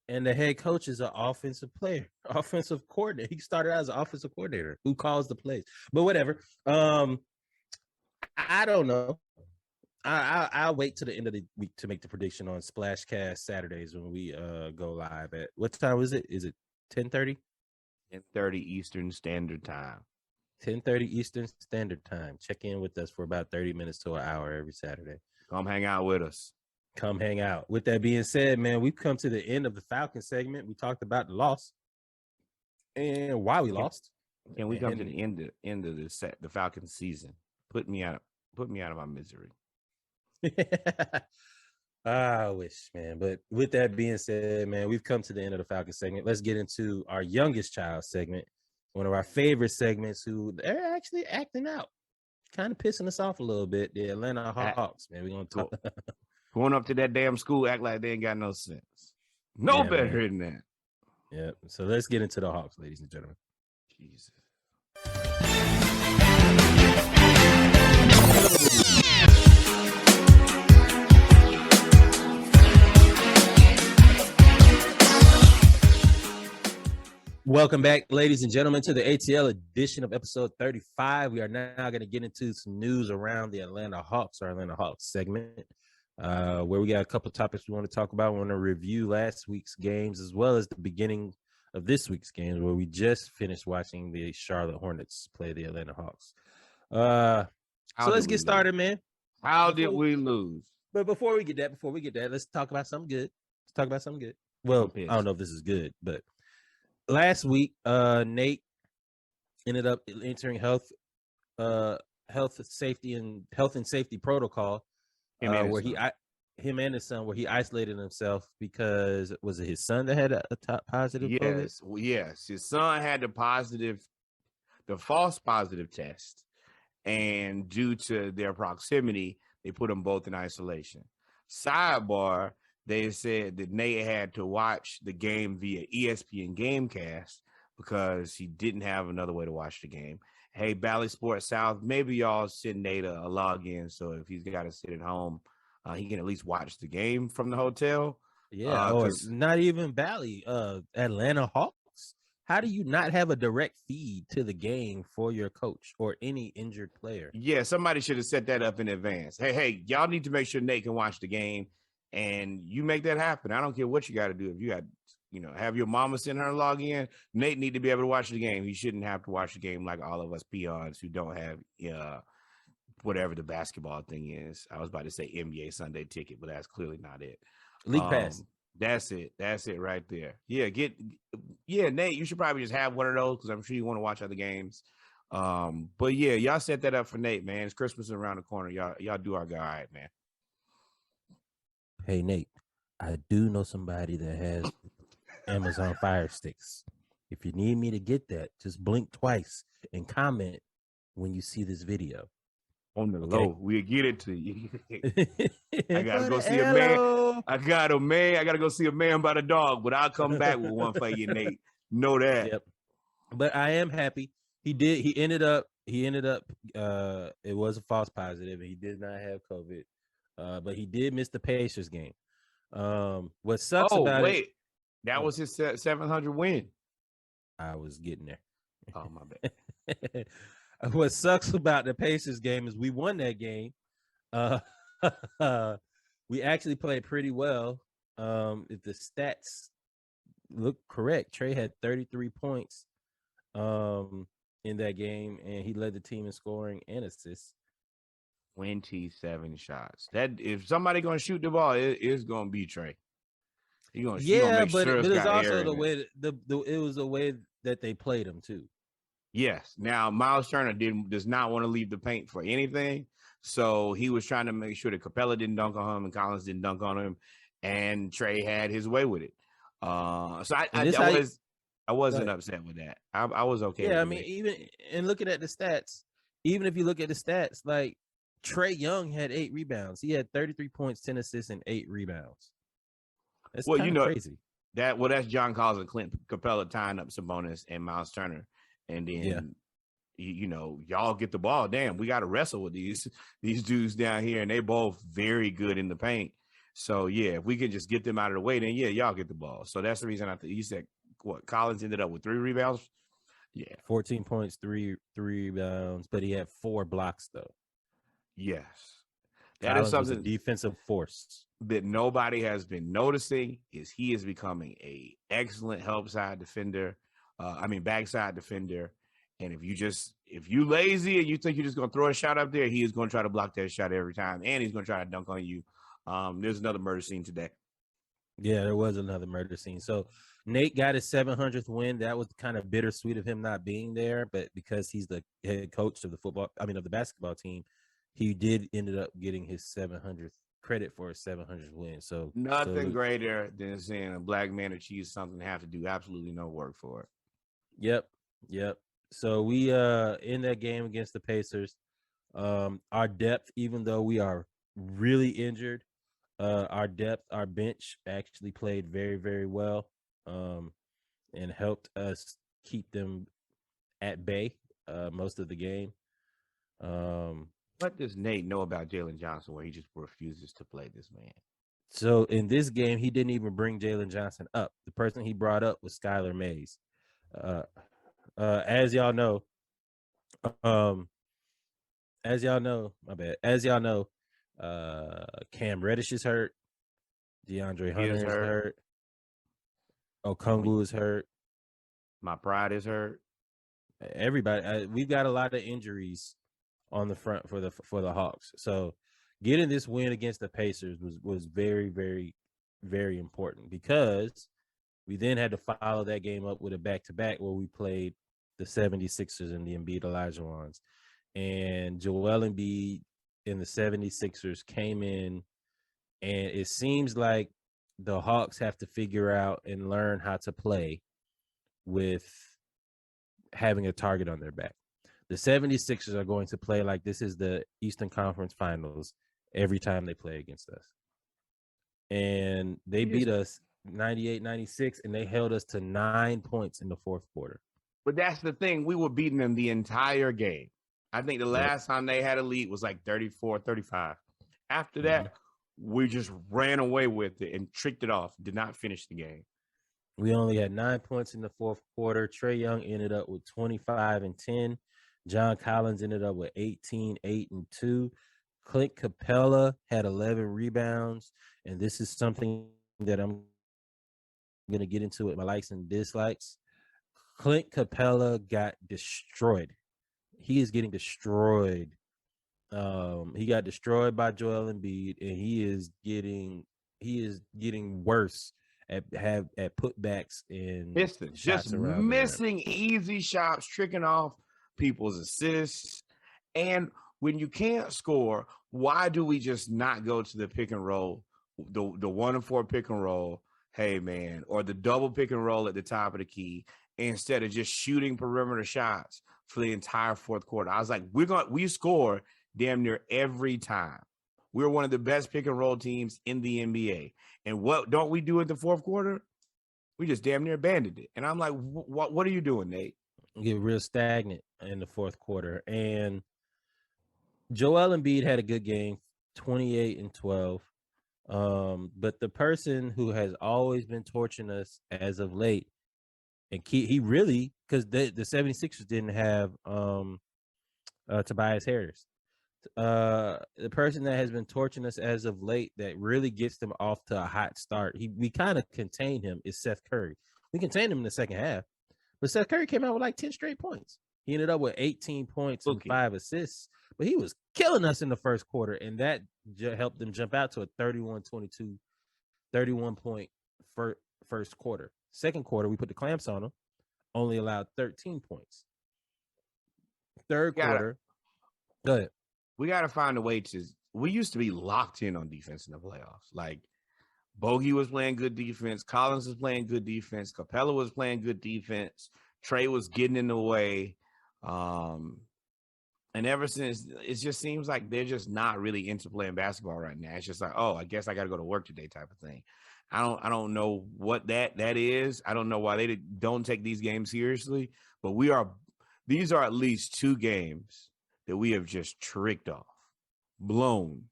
Speaker 2: And the head coach is an offensive coordinator. He started out as an offensive coordinator who calls the plays. But whatever. I don't know. I'll wait till the end of the week to make the prediction on Splashcast Saturdays when we go live at what time is it? Is it 10:30?
Speaker 3: 10:30 Eastern Standard Time.
Speaker 2: 10:30 Eastern Standard Time. Check in with us for about 30 minutes to an hour every Saturday.
Speaker 3: Come hang out with us.
Speaker 2: Come hang out. With that being said, man, we've come to the end of the Falcon segment. We talked about the loss and why we lost.
Speaker 3: Can we come to the end of the Falcon season? Put me out of my misery.
Speaker 2: I wish, man. But with that being said, man, we've come to the end of the Falcon segment. Let's get into our youngest child segment, one of our favorite segments who they're actually acting out. kind of pissing us off a little bit. The Atlanta Hawks, man. We're gonna talk.
Speaker 3: Going up to that damn school, act like they ain't got no sense. No better than that.
Speaker 2: Yeah. So let's get into the Hawks, ladies and gentlemen.
Speaker 3: Jesus.
Speaker 2: Welcome back, ladies and gentlemen, to the ATL edition of episode 35. We are now going to get into some news around the Atlanta Hawks, our Atlanta Hawks segment, where we got a couple of topics we want to talk about. We want to review last week's games as well as the beginning of this week's games, where we just finished watching the Charlotte Hornets play the Atlanta Hawks. So let's get started, man.
Speaker 3: How did we lose?
Speaker 2: But before we get that, let's talk about something good. Well, I don't know if this is good, but last week, Nate ended up entering health and safety protocol, where him and his son, where he isolated himself because was it his son that had a positive?
Speaker 3: Yes, yes, his son had the false positive test, and due to their proximity, they put them both in isolation. Sidebar. They said that Nate had to watch the game via ESPN Gamecast because he didn't have another way to watch the game. Hey, Bally Sports South, maybe y'all send Nate a login so if he's got to sit at home, he can at least watch the game from the hotel.
Speaker 2: Yeah, or not even Bally, Atlanta Hawks. How do you not have a direct feed to the game for your coach or any injured player?
Speaker 3: Yeah, somebody should have set that up in advance. Hey, y'all need to make sure Nate can watch the game. And you make that happen. I don't care what you got to do. If you got, have your mama send her a log in, Nate need to be able to watch the game. He shouldn't have to watch the game like all of us peons who don't have whatever the basketball thing is. I was about to say NBA Sunday ticket, but that's clearly not it.
Speaker 2: League pass.
Speaker 3: That's it. That's it right there. Yeah, Nate, you should probably just have one of those because I'm sure you want to watch other games. But yeah, y'all set that up for Nate, man. It's Christmas around the corner. Y'all do our guy, all right, man.
Speaker 2: Hey, Nate, I do know somebody that has Amazon Fire Sticks. If you need me to get that, just blink twice and comment when you see this video.
Speaker 3: On the low, we'll get it to you. I gotta go see a man. I gotta go see a man about a dog, but I'll come back with one for you, Nate. Know that.
Speaker 2: Yep. But I am happy. He ended up, it was a false positive. He did not have COVID. But he did miss the Pacers game. What sucks about it?
Speaker 3: That was his 700 win.
Speaker 2: I was getting there.
Speaker 3: Oh, my bad.
Speaker 2: What sucks about the Pacers game is we won that game. We actually played pretty well. If the stats look correct, Trey had 33 points in that game, and he led the team in scoring and assists.
Speaker 3: 27 shots. That if somebody gonna shoot the ball, it's gonna be Trey.
Speaker 2: But it's also the way it was the way that they played him too.
Speaker 3: Yes. Now Miles Turner does not want to leave the paint for anything, so he was trying to make sure that Capella didn't dunk on him and Collins didn't dunk on him, and Trey had his way with it. So I wasn't upset with that. I was okay.
Speaker 2: Yeah, I mean, even and looking at the stats, even if you look at the stats, like. Trey Young had 8 rebounds. He had 33 points, 10 assists, and 8 rebounds. That's crazy.
Speaker 3: That's John Collins and Clint Capella tying up Sabonis and Miles Turner. And then, y'all get the ball. Damn, we got to wrestle with these dudes down here, and they both very good in the paint. So, yeah, if we can just get them out of the way, then, yeah, y'all get the ball. So that's the reason you said, Collins ended up with 3 rebounds? Yeah.
Speaker 2: 14 points, 3 rebounds, but he had 4 blocks, though.
Speaker 3: Yes.
Speaker 2: That Collins is something was a defensive force
Speaker 3: that nobody has been noticing is he is becoming a excellent backside defender. And if you lazy and you think you're just going to throw a shot up there, he is going to try to block that shot every time. And he's going to try to dunk on you. There's another murder scene today.
Speaker 2: Yeah, there was another murder scene. So Nate got his 700th win. That was kind of bittersweet of him not being there, but because he's the head coach of the basketball team, he ended up getting his 700th credit for his 700th win. So
Speaker 3: nothing greater than seeing a black man achieve something and have to do absolutely no work for it.
Speaker 2: Yep. So we in that game against the Pacers, Our depth, even though we are really injured, our depth, our bench actually played very, very well, and helped us keep them at bay most of the game.
Speaker 3: What does Nate know about Jalen Johnson where he just refuses to play this man?
Speaker 2: So in this game, he didn't even bring Jalen Johnson up. The person he brought up was Skylar Mays. Uh, as y'all know, um, my bad. As y'all know, Cam Reddish is hurt. DeAndre Hunter is hurt. Okongwu is hurt.
Speaker 3: My pride is hurt.
Speaker 2: Everybody, we've got a lot of injuries on the front for the Hawks. So getting this win against the Pacers was very, very, very important, because we then had to follow that game up with a back-to-back where we played the 76ers and the Embiid Olajuwons. And Joel Embiid and the 76ers came in, and it seems like the Hawks have to figure out and learn how to play with having a target on their back. The 76ers are going to play like this is the Eastern Conference Finals every time they play against us. And they beat us 98-96, and they held us to 9 points in the fourth quarter.
Speaker 3: But that's the thing. We were beating them the entire game. I think the last time they had a lead was like 34-35. After that, we just ran away with it and tricked it off. Did not finish the game.
Speaker 2: We only had 9 points in the fourth quarter. Trae Young ended up with 25 and 10. John Collins ended up with 18, 8, and 2. Clint Capella had 11 rebounds. And this is something that I'm going to get into with my likes and dislikes. Clint Capella got destroyed. He is getting destroyed. He got destroyed by Joel Embiid, and he is getting worse at putbacks and
Speaker 3: just missing easy shots, tricking off people's assists. And when you can't score, why do we just not go to the pick and roll, the 1-4 pick and roll, hey man, or the double pick and roll at the top of the key, instead of just shooting perimeter shots for the entire fourth quarter? I was like, we score damn near every time. We're one of the best pick and roll teams in the NBA. And what don't we do in the fourth quarter? We just damn near abandoned it. And I'm like, what are you doing, Nate?
Speaker 2: Get real stagnant in the fourth quarter. And Joel Embiid had a good game, 28 and 12. But the person who has always been torching us as of late, and he really, because the 76ers didn't have Tobias Harris. The person that has been torching us as of late that really gets them off to a hot start, we kind of contain him, is Seth Curry. We contained him in the second half, but Seth Curry came out with like 10 straight points. He ended up with 18 points and 5 assists, but he was killing us in the first quarter, and that helped them jump out to a 31-22, 31-point first quarter. Second quarter, we put the clamps on them, only allowed 13 points. Third quarter, go ahead.
Speaker 3: We got to find a way to. We used to be locked in on defense in the playoffs. Like Bogey was playing good defense, Collins was playing good defense, Capella was playing good defense, Trae was getting in the way, and ever since, it just seems like they're just not really into playing basketball right now. It's just like, oh, I guess I got to go to work today, type of thing. I don't know what that is. I don't know why they don't take these games seriously. But these are at least 2 games that we have just tricked off, blown.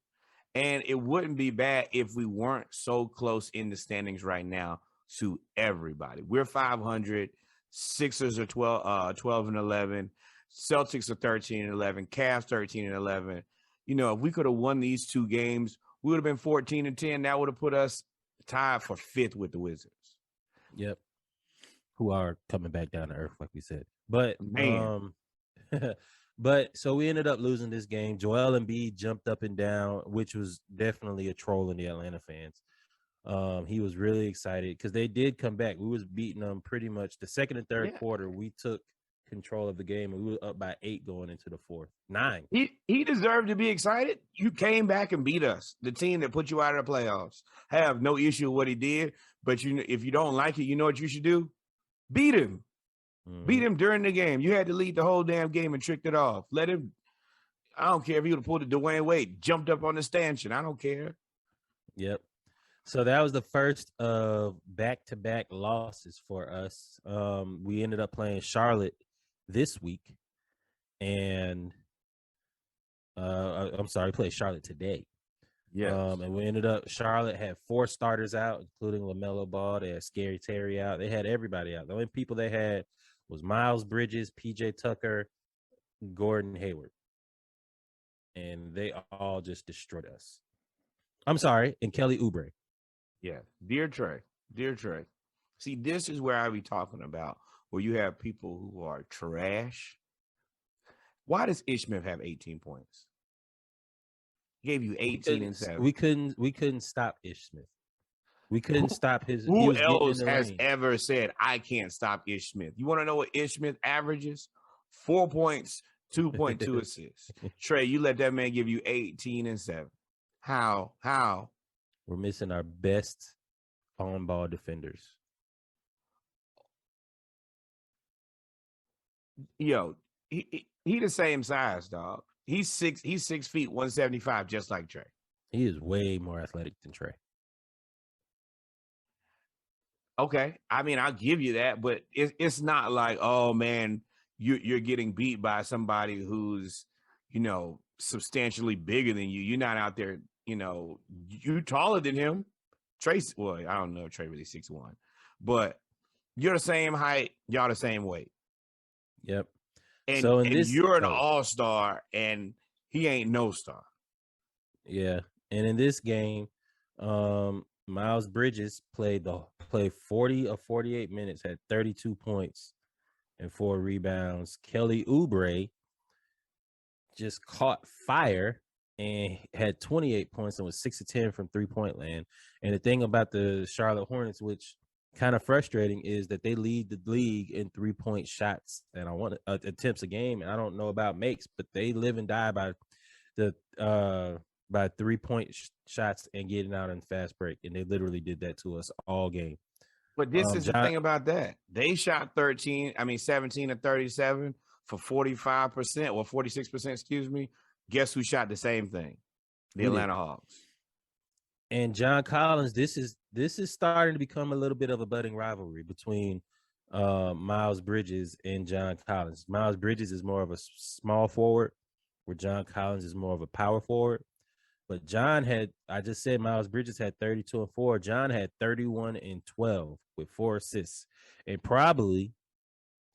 Speaker 3: And it wouldn't be bad if we weren't so close in the standings right now to everybody. We're 500. Sixers are 12 and 11. Celtics are 13 and 11. Cavs 13 and 11. You know, if we could have won these 2 games, we would have been 14 and 10. That would have put us tied for 5th with the Wizards.
Speaker 2: Yep. Who are coming back down to earth, like we said. But But so we ended up losing this game. Joel Embiid jumped up and down, which was definitely a troll in the Atlanta fans. He was really excited because they did come back. We was beating them pretty much the second and third quarter. We took control of the game, and we were up by 8 going into the fourth. 9.
Speaker 3: He deserved to be excited. You came back and beat us. The team that put you out of the playoffs. I have no issue with what he did, but if you don't like it, you know what you should do? Beat him. Beat him during the game. You had to lead the whole damn game and tricked it off. Let him. I don't care if you would have pulled a Dwayne Wade, jumped up on the stanchion. I don't care.
Speaker 2: Yep. So that was the first of back-to-back losses for us. We ended up playing Charlotte this week, and I'm sorry, played Charlotte today.
Speaker 3: Yeah.
Speaker 2: And we ended up, Charlotte had 4 starters out, including LaMelo Ball. They had Scary Terry out. They had everybody out. The only people they had was Miles Bridges, PJ Tucker, Gordon Hayward. And they all just destroyed us. I'm sorry, and Kelly Oubre.
Speaker 3: Yeah. Dear Trey. See, this is where I be talking about where you have people who are trash. Why does Ish Smith have 18 points? He gave you 18 and 7.
Speaker 2: We couldn't stop Ish Smith. We couldn't stop his.
Speaker 3: Who else has ever said, I can't stop Ish Smith? You want to know what Ish Smith averages? 4 points, 2.2 assists. Trey, you let that man give you 18 and 7. How?
Speaker 2: We're missing our best on-ball defenders.
Speaker 3: Yo, he the same size, dog. He's 6 feet, 175, just like Trey.
Speaker 2: He is way more athletic than Trey.
Speaker 3: Okay, I mean, I'll give you that, but it's not like, oh man, you're getting beat by somebody who's, substantially bigger than you. You're not out there, you're taller than him. Trey's, well, I don't know if Trey really 6'1", but you're the same height, y'all the same weight.
Speaker 2: Yep.
Speaker 3: And, so you're an all-star, and he ain't no star.
Speaker 2: Yeah, and in this game, Miles Bridges played 40 of 48 minutes, had 32 points and 4 rebounds. Kelly Oubre just caught fire and had 28 points and was 6 of 10 from 3-point land. And the thing about the Charlotte Hornets, which kind of frustrating, is that they lead the league in 3-point shots and attempts a game. And I don't know about makes, but they live and die by the by 3-point shots and getting out in fast break. And they literally did that to us all game.
Speaker 3: But this is the thing about that. They shot 17 of 37 for 45%, or 46%, excuse me. Guess who shot the same thing? The Atlanta Hawks.
Speaker 2: And John Collins, this is starting to become a little bit of a budding rivalry between Miles Bridges and John Collins. Miles Bridges is more of a small forward, where John Collins is more of a power forward. But I just said Miles Bridges had 32 and 4. John had 31 and 12 with 4 assists, and probably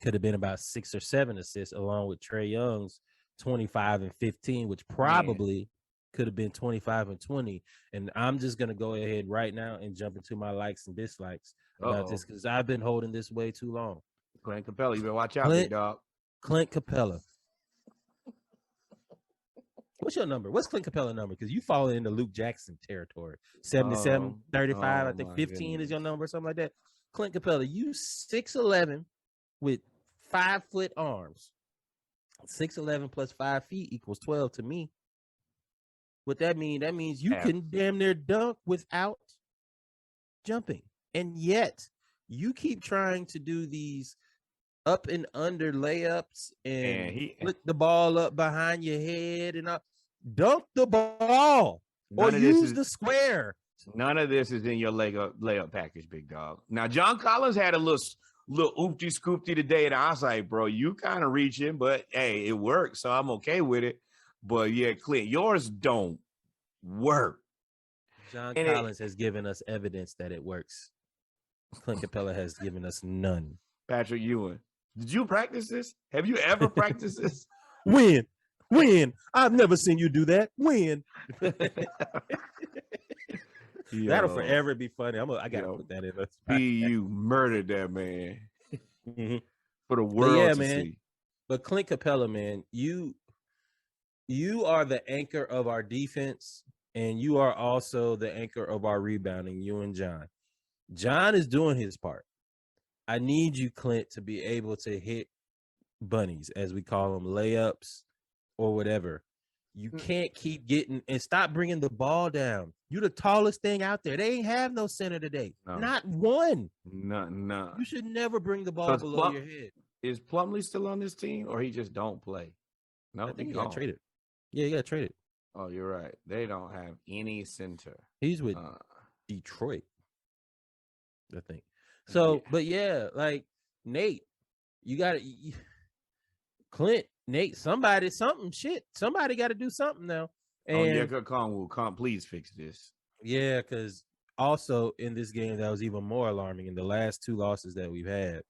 Speaker 2: could have been about 6 or 7 assists, along with Trae Young's 25 and 15, which probably could have been 25 and 20. And I'm just going to go ahead right now and jump into my likes and dislikes about this, because I've been holding this way too long.
Speaker 3: Clint Capella, you better watch out, big dog.
Speaker 2: Clint Capella. What's your number? What's Clint Capella's number? Because you fall into Luke Jackson territory. 77, 35, I think 15 is your number, something like that. Clint Capella, you 6'11" with 5-foot arms. 6'11" plus 5 feet equals 12 to me. What that mean? That means you can damn near dunk without jumping. And yet you keep trying to do these up and under layups and flick the ball up behind your head and up. Dunk the ball or use the square.
Speaker 3: None of this is in your layup package, big dog. Now, John Collins had a little oopty scoopty today, and I was like, bro, you kind of reaching, but hey, it works, so I'm okay with it. But yeah, Clint, yours don't work.
Speaker 2: John Collins has given us evidence that it works. Clint Capella has given us none.
Speaker 3: Patrick Ewing, did you practice this? Have you ever practiced this?
Speaker 2: When? I've never seen you do that. When? That'll forever be funny. I gotta put that in.
Speaker 3: You murdered that man for the world to see.
Speaker 2: But Clint Capella, man, you are the anchor of our defense, and you are also the anchor of our rebounding. You and John. John is doing his part. I need you, Clint, to be able to hit bunnies, as we call them, layups or whatever. You can't keep getting and stop bringing the ball down. You're the tallest thing out there. They ain't have no center today. No. Not one.
Speaker 3: No.
Speaker 2: You should never bring the ball below your head.
Speaker 3: Is Plumlee still on this team, or he just don't play? No,
Speaker 2: I think he got traded. Yeah, he got traded.
Speaker 3: Oh, you're right. They don't have any center.
Speaker 2: He's with Detroit, I think. So, yeah. But yeah, like Nate, you got to Clint, Nate, somebody got to do something now. And
Speaker 3: Kongwu, please fix this.
Speaker 2: Yeah, because also in this game that was even more alarming in the last 2 losses that we've had.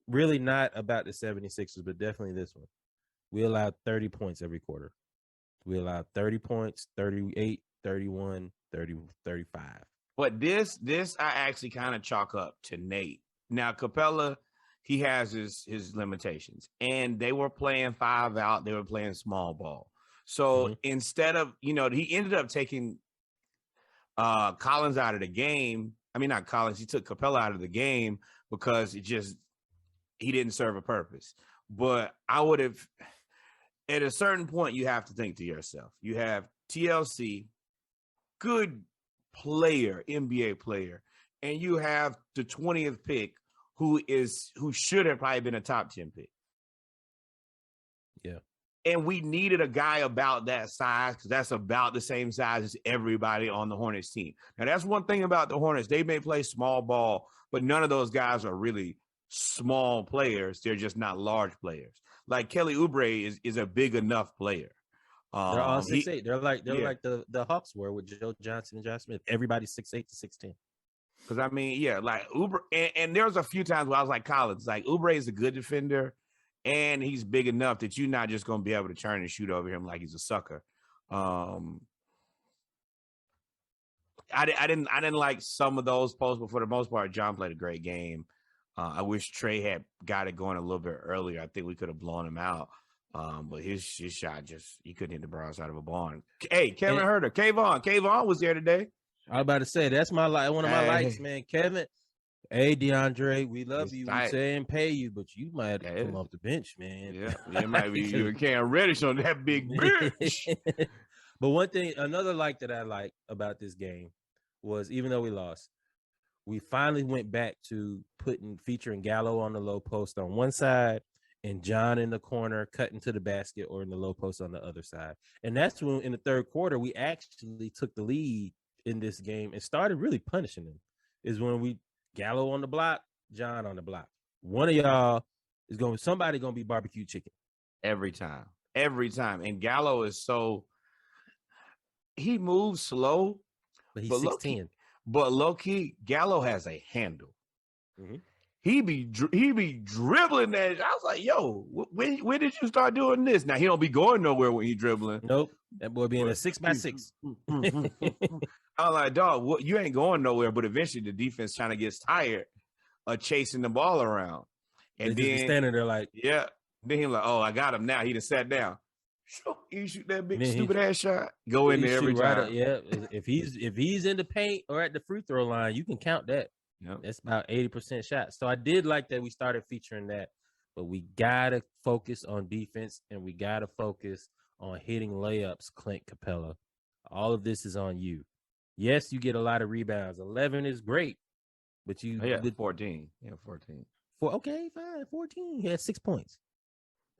Speaker 2: Really not about the 76ers, but definitely this one. We allowed 30 points every quarter. We allowed 30 points, 38, 31, 30, 35.
Speaker 3: But this I actually kind of chalk up to Nate. Now, Capella, he has his limitations. And they were playing 5 out. They were playing small ball. So instead of, he ended up taking Collins out of the game. I mean, not Collins. He took Capella out of the game because he didn't serve a purpose. But I would have, at a certain point, you have to think to yourself. You have TLC, good player, NBA player, and you have the 20th pick who should have probably been a top 10 pick.
Speaker 2: Yeah.
Speaker 3: And we needed a guy about that size because that's about the same size as everybody on the Hornets team. Now, that's one thing about the Hornets. They may play small ball, but none of those guys are really small players. They're just not large players. Like Kelly Oubre is a big enough player.
Speaker 2: They're all 6'8". They're like the Hawks were with Joe Johnson and Josh Smith. Everybody's 6'8" to 6'10".
Speaker 3: Because I mean, yeah, like Oubre, and there was a few times where I was like Collins, like Oubre is a good defender. And he's big enough that you're not just going to be able to turn and shoot over him like he's a sucker. I didn't like some of those posts, but for the most part, John played a great game. I wish Trey had got it going a little bit earlier. I think we could have blown him out. But his shot he couldn't hit the brown side of a barn. Hey, Kevin Huerter, Kayvon was there today.
Speaker 2: I was about to say that's one of my likes, man. Kevin. Hey, DeAndre, we love you. We say and pay you, but you might have to come off the bench, man.
Speaker 3: Yeah, it might be you and Cam Reddish on that big bench.
Speaker 2: But another like that I like about this game was even though we lost, we finally went back to featuring Gallo on the low post on one side and John in the corner cutting to the basket or in the low post on the other side. And that's when in the third quarter, we actually took the lead in this game and started really punishing them. Is when Gallo on the block, John on the block. One of y'all somebody gonna be barbecue chicken.
Speaker 3: Every time. And Gallo is he moves slow.
Speaker 2: But he's 6'10".
Speaker 3: But low-key, Gallo has a handle.
Speaker 2: Mm-hmm.
Speaker 3: He be dribbling that. I was like, yo, when did you start doing this? Now, he don't be going nowhere when he dribbling.
Speaker 2: Nope. That boy being a 6x6.
Speaker 3: I was like, dog, you ain't going nowhere. But eventually the defense kind of gets tired of chasing the ball around. And
Speaker 2: they just standing there like,
Speaker 3: yeah. Then he's like, oh, I got him now. He just sat down. Sure, you shoot that big stupid ass shot. Go in there every time.
Speaker 2: Yeah. If he's in the paint or at the free throw line, you can count that.
Speaker 3: Yep.
Speaker 2: That's about 80% shots. So I did like that we started featuring that. But we gotta focus on defense and we gotta focus on hitting layups, Clint Capella. All of this is on you. Yes, you get a lot of rebounds. 11 is great, but
Speaker 3: 14. Yeah, 14.
Speaker 2: Okay, fine. 14. He had 6 points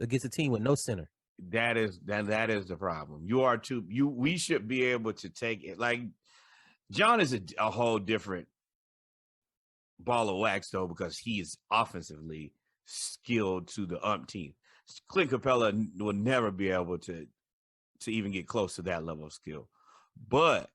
Speaker 2: against a team with no center.
Speaker 3: That is the problem. We should be able to take it. Like John is a whole different ball of wax though, because he is offensively skilled to the umpteenth. Clint Capella will never be able to even get close to that level of skill. But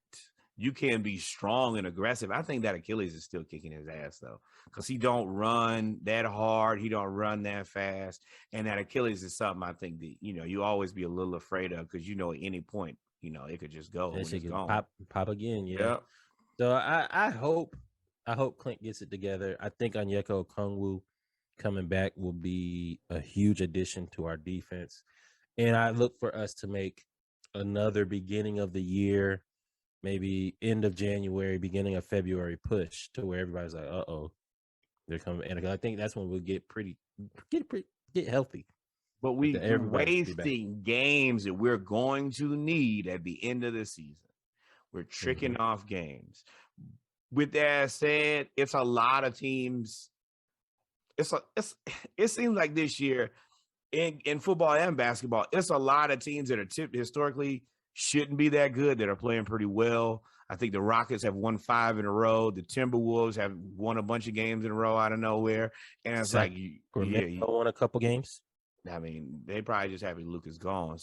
Speaker 3: you can be strong and aggressive. I think that Achilles is still kicking his ass though, because he don't run that hard. He don't run that fast. And that Achilles is something I think that, you always be a little afraid of, because at any point, it could just go.
Speaker 2: That shit could pop again. Yeah.
Speaker 3: Yep.
Speaker 2: So I hope Clint gets it together. I think Onyeka Okongwu coming back will be a huge addition to our defense. And I look for us to make another beginning of the year, maybe end of January, beginning of February push to where everybody's like, they're coming. And I think that's when we'll get healthy.
Speaker 3: But we're wasting games that we're going to need at the end of the season. We're tricking off games. With that said, it's a lot of teams. It seems like this year in football and basketball, it's a lot of teams that are historically shouldn't be that good that are playing pretty well. I think the Rockets have won 5 in a row. The Timberwolves have won a bunch of games in a row out of nowhere. And it's like,
Speaker 2: won a couple games.
Speaker 3: I mean, they probably just happy Luke is gone,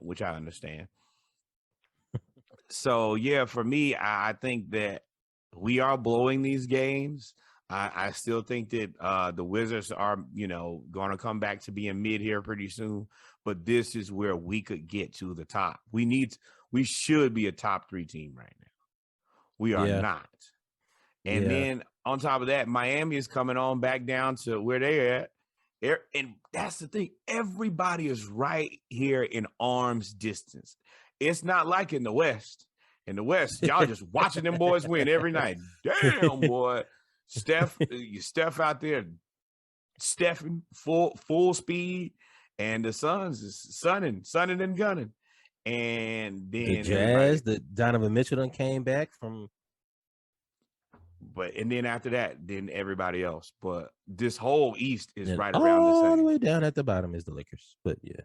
Speaker 3: which I understand. So, yeah, for me, I think that we are blowing these games. I still think that the Wizards are, going to come back to being mid here pretty soon. But this is where we could get to the top. We should be a top 3 team right now. We are not. And then on top of that, Miami is coming on back down to where they're at. And that's the thing. Everybody is right here in arm's distance. It's not like in the West. In the West, y'all just watching them boys win every night. Damn, boy. Steph out there, Stephen full speed, and the Suns is sunning and gunning. And then
Speaker 2: the Jazz, the Donovan Mitchell done came back from.
Speaker 3: And then after that, then everybody else. But this whole East is right around the same.
Speaker 2: All the way down at the bottom is the Lakers. But yeah.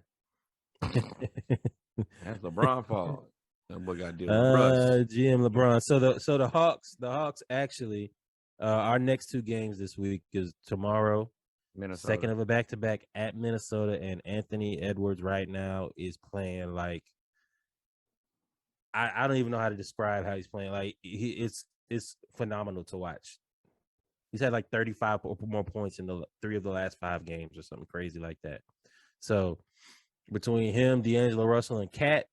Speaker 3: That's LeBron fault. That boy got to deal
Speaker 2: with GM LeBron. So the Hawks actually, our next 2 games this week is tomorrow, Minnesota. Second of a back-to-back at Minnesota, and Anthony Edwards right now is playing like I don't even know how to describe how he's playing. Like it's phenomenal to watch. He's had like 35 or more points in the 3 of the last 5 games or something crazy like that. So between him, D'Angelo Russell, and Cat,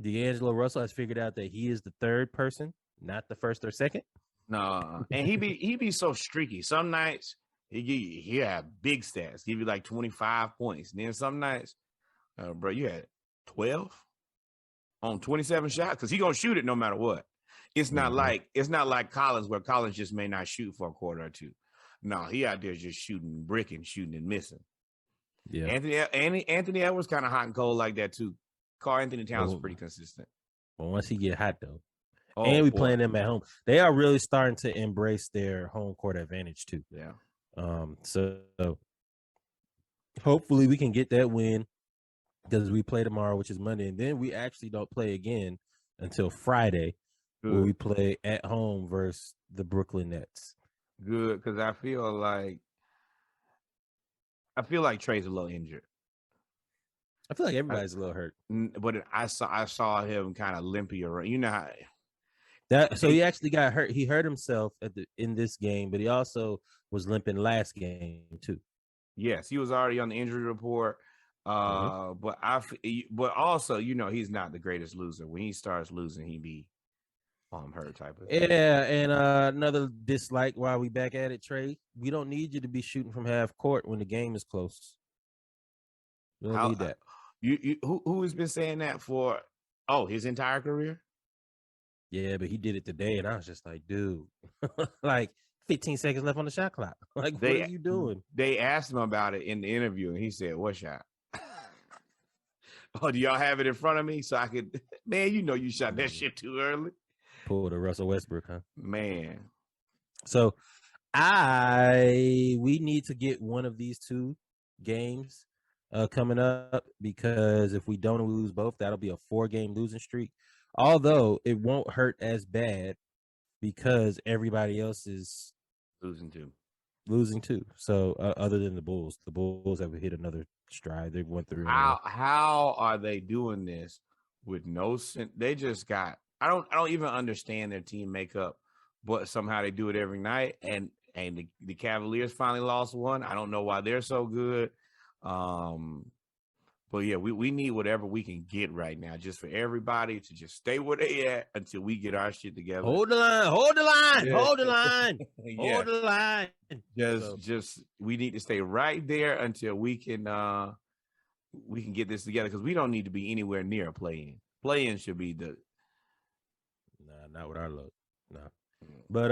Speaker 2: D'Angelo Russell has figured out that he is the 3rd person, not the 1st or 2nd.
Speaker 3: No, and he be so streaky. Some nights he have big stats, give you like 25 points. And then some nights, bro, you had 12 on 27 shots because he gonna shoot it no matter what. It's not like Collins, where Collins just may not shoot for a quarter or 2. No, he out there just shooting, bricking, shooting and missing.
Speaker 2: Yeah,
Speaker 3: Anthony Edwards kind of hot and cold like that too. Karl Anthony Towns is pretty consistent.
Speaker 2: But once he get hot though, and we playing them at home, they are really starting to embrace their home court advantage too.
Speaker 3: Yeah.
Speaker 2: So hopefully we can get that win because we play tomorrow, which is Monday, and then we actually don't play again until Friday. Good. Where we play at home versus the Brooklyn Nets.
Speaker 3: Good, because I feel like Trey's a little injured.
Speaker 2: I feel like everybody's a little hurt.
Speaker 3: But I saw him kind of limpy around. You know how
Speaker 2: so he actually got hurt. He hurt himself in this game, but he also was limping last game too.
Speaker 3: Yes, he was already on the injury report. But also, he's not the greatest loser. When he starts losing, he be hurt type of thing.
Speaker 2: Yeah, and another dislike while we back at it, Trey. We don't need you to be shooting from half court when the game is close. We don't need that.
Speaker 3: Who has been saying that for his entire career?
Speaker 2: Yeah, but he did it today, and I was just like, dude, like 15 seconds left on the shot clock. Like, what are you doing?
Speaker 3: They asked him about it in the interview, and he said, "What shot?" Do y'all have it in front of me so I could? Man, you shot that shit too early.
Speaker 2: Pull the Russell Westbrook, huh?
Speaker 3: Man.
Speaker 2: So we need to get one of these 2 games coming up, because if we don't and we lose both, that'll be a 4-game losing streak. Although it won't hurt as bad because everybody else is
Speaker 3: losing too. So
Speaker 2: other than the Bulls have hit another stride. They went through.
Speaker 3: How are they doing this with no sense? They just got. I don't even understand their team makeup, but somehow they do it every night. And the Cavaliers finally lost one. I don't know why they're so good. But yeah, we need whatever we can get right now, just for everybody to just stay where they at until we get our shit together.
Speaker 2: Hold the line.
Speaker 3: Just we need to stay right there until we can get this together, because we don't need to be anywhere near a play-in. Play-in should be the.
Speaker 2: Nah, not with our luck. No. But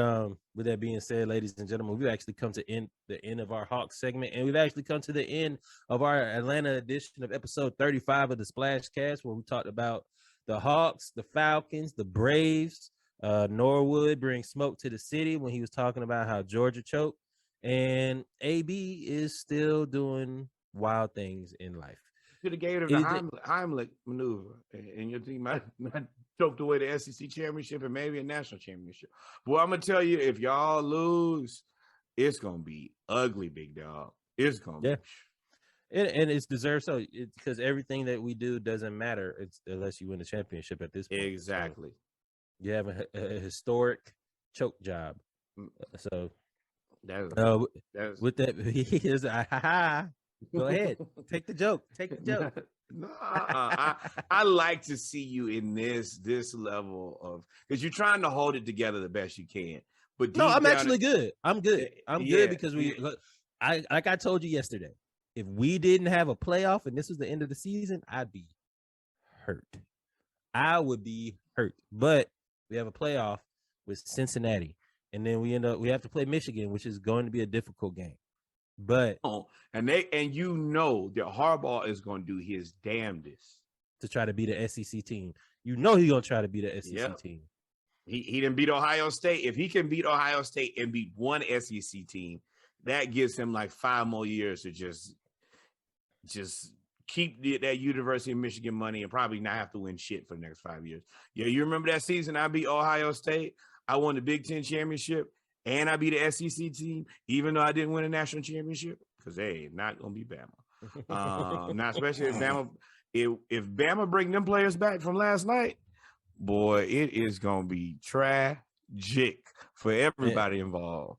Speaker 2: with that being said, ladies and gentlemen, we've actually come to the end of our Hawks segment, and we've actually come to the end of our Atlanta edition of episode 35 of the Splash Cast, where we talked about the Hawks, the Falcons, the Braves. Norwood brings smoke to the city when he was talking about how Georgia choked, and AB is still doing wild things in life.
Speaker 3: Should have gave it the Heimlich maneuver, and your team might choked away the SEC championship and maybe a national championship. Boy, I'm gonna tell you, if y'all lose, it's gonna be ugly, big dog. It's gonna be.
Speaker 2: And it's deserved so. It's because everything that we do doesn't matter unless you win the championship at this point.
Speaker 3: Exactly.
Speaker 2: So you have a historic choke job. So with that, here's go ahead. Take the joke. Take the joke.
Speaker 3: No, I like to see you in this level of, because you're trying to hold it together the best you can. But
Speaker 2: no, I'm actually good. I'm good. I'm good because like I told you yesterday, if we didn't have a playoff and this was the end of the season, I'd be hurt. I would be hurt. But we have a playoff with Cincinnati, and then we have to play Michigan, which is going to be a difficult game. But
Speaker 3: and you know that Harbaugh is going to do his damnedest
Speaker 2: to try to beat the SEC team. You know he's going to try to beat the SEC team.
Speaker 3: He didn't beat Ohio State. If he can beat Ohio State and beat one SEC team, that gives him like 5 more years to just keep that University of Michigan money and probably not have to win shit for the next 5 years. Yeah, you remember that season I beat Ohio State? I won the Big Ten championship. And I beat the SEC team, even though I didn't win a national championship, because they not gonna be Bama. Not especially if Bama. If Bama bring them players back from last night, boy, it is gonna be tragic for everybody involved.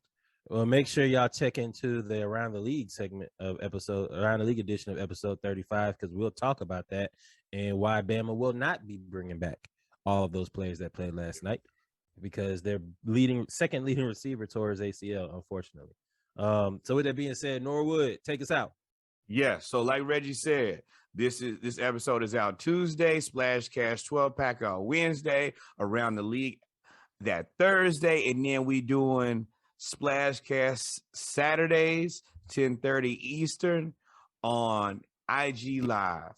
Speaker 2: Well, make sure y'all check into the Around the League segment of Around the League edition of episode 35, because we'll talk about that and why Bama will not be bringing back all of those players that played last night, because their second leading receiver tore his ACL, unfortunately. So with that being said, Norwood, take us out.
Speaker 3: Yeah, so like Reggie said, this episode is out Tuesday, Splash Cash 12-pack on Wednesday, Around the League that Thursday, and then we doing Splash Cast Saturdays, 10:30 Eastern on IG Live.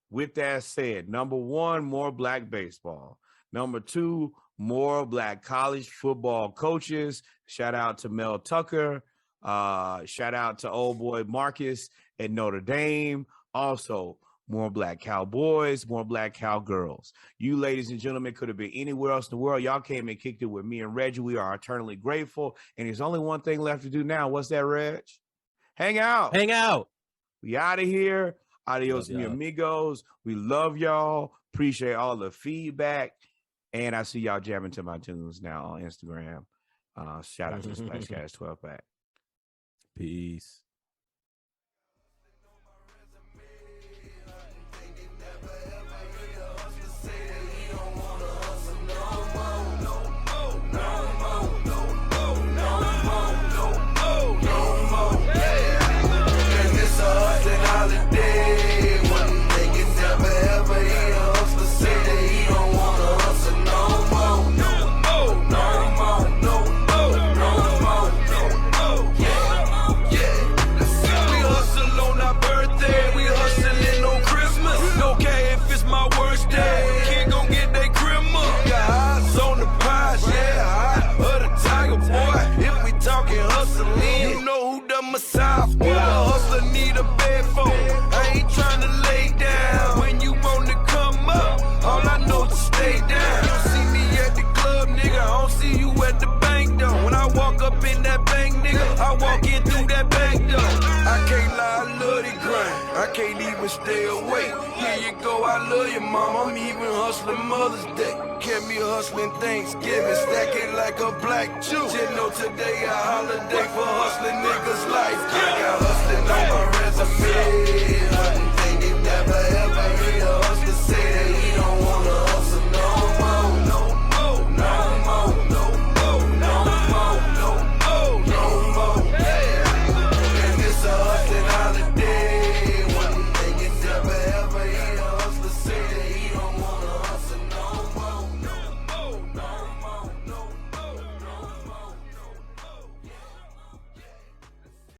Speaker 3: With that said, number 1, more Black baseball. Number 2, more Black college football coaches. Shout out to Mel Tucker. Shout out to old boy Marcus at Notre Dame. Also, more Black cowboys, more Black cowgirls. You, ladies and gentlemen, could have been anywhere else in the world. Y'all came and kicked it with me and Reggie. We are eternally grateful. And there's only one thing left to do now. What's that, Reg? Hang out.
Speaker 2: Hang out.
Speaker 3: We out of here. Adios, mi amigos. We love y'all. Appreciate all the feedback. And I see y'all jamming to my tunes now on Instagram. Shout out to the Splashcast 12-pack.
Speaker 2: Peace.
Speaker 1: Stay awake. Here you go, I love you, mom. I'm even hustling Mother's Day. Kept me hustling Thanksgiving, stack it like a black Jew. Just know today a holiday for hustling niggas' life. I got hustling on my resume.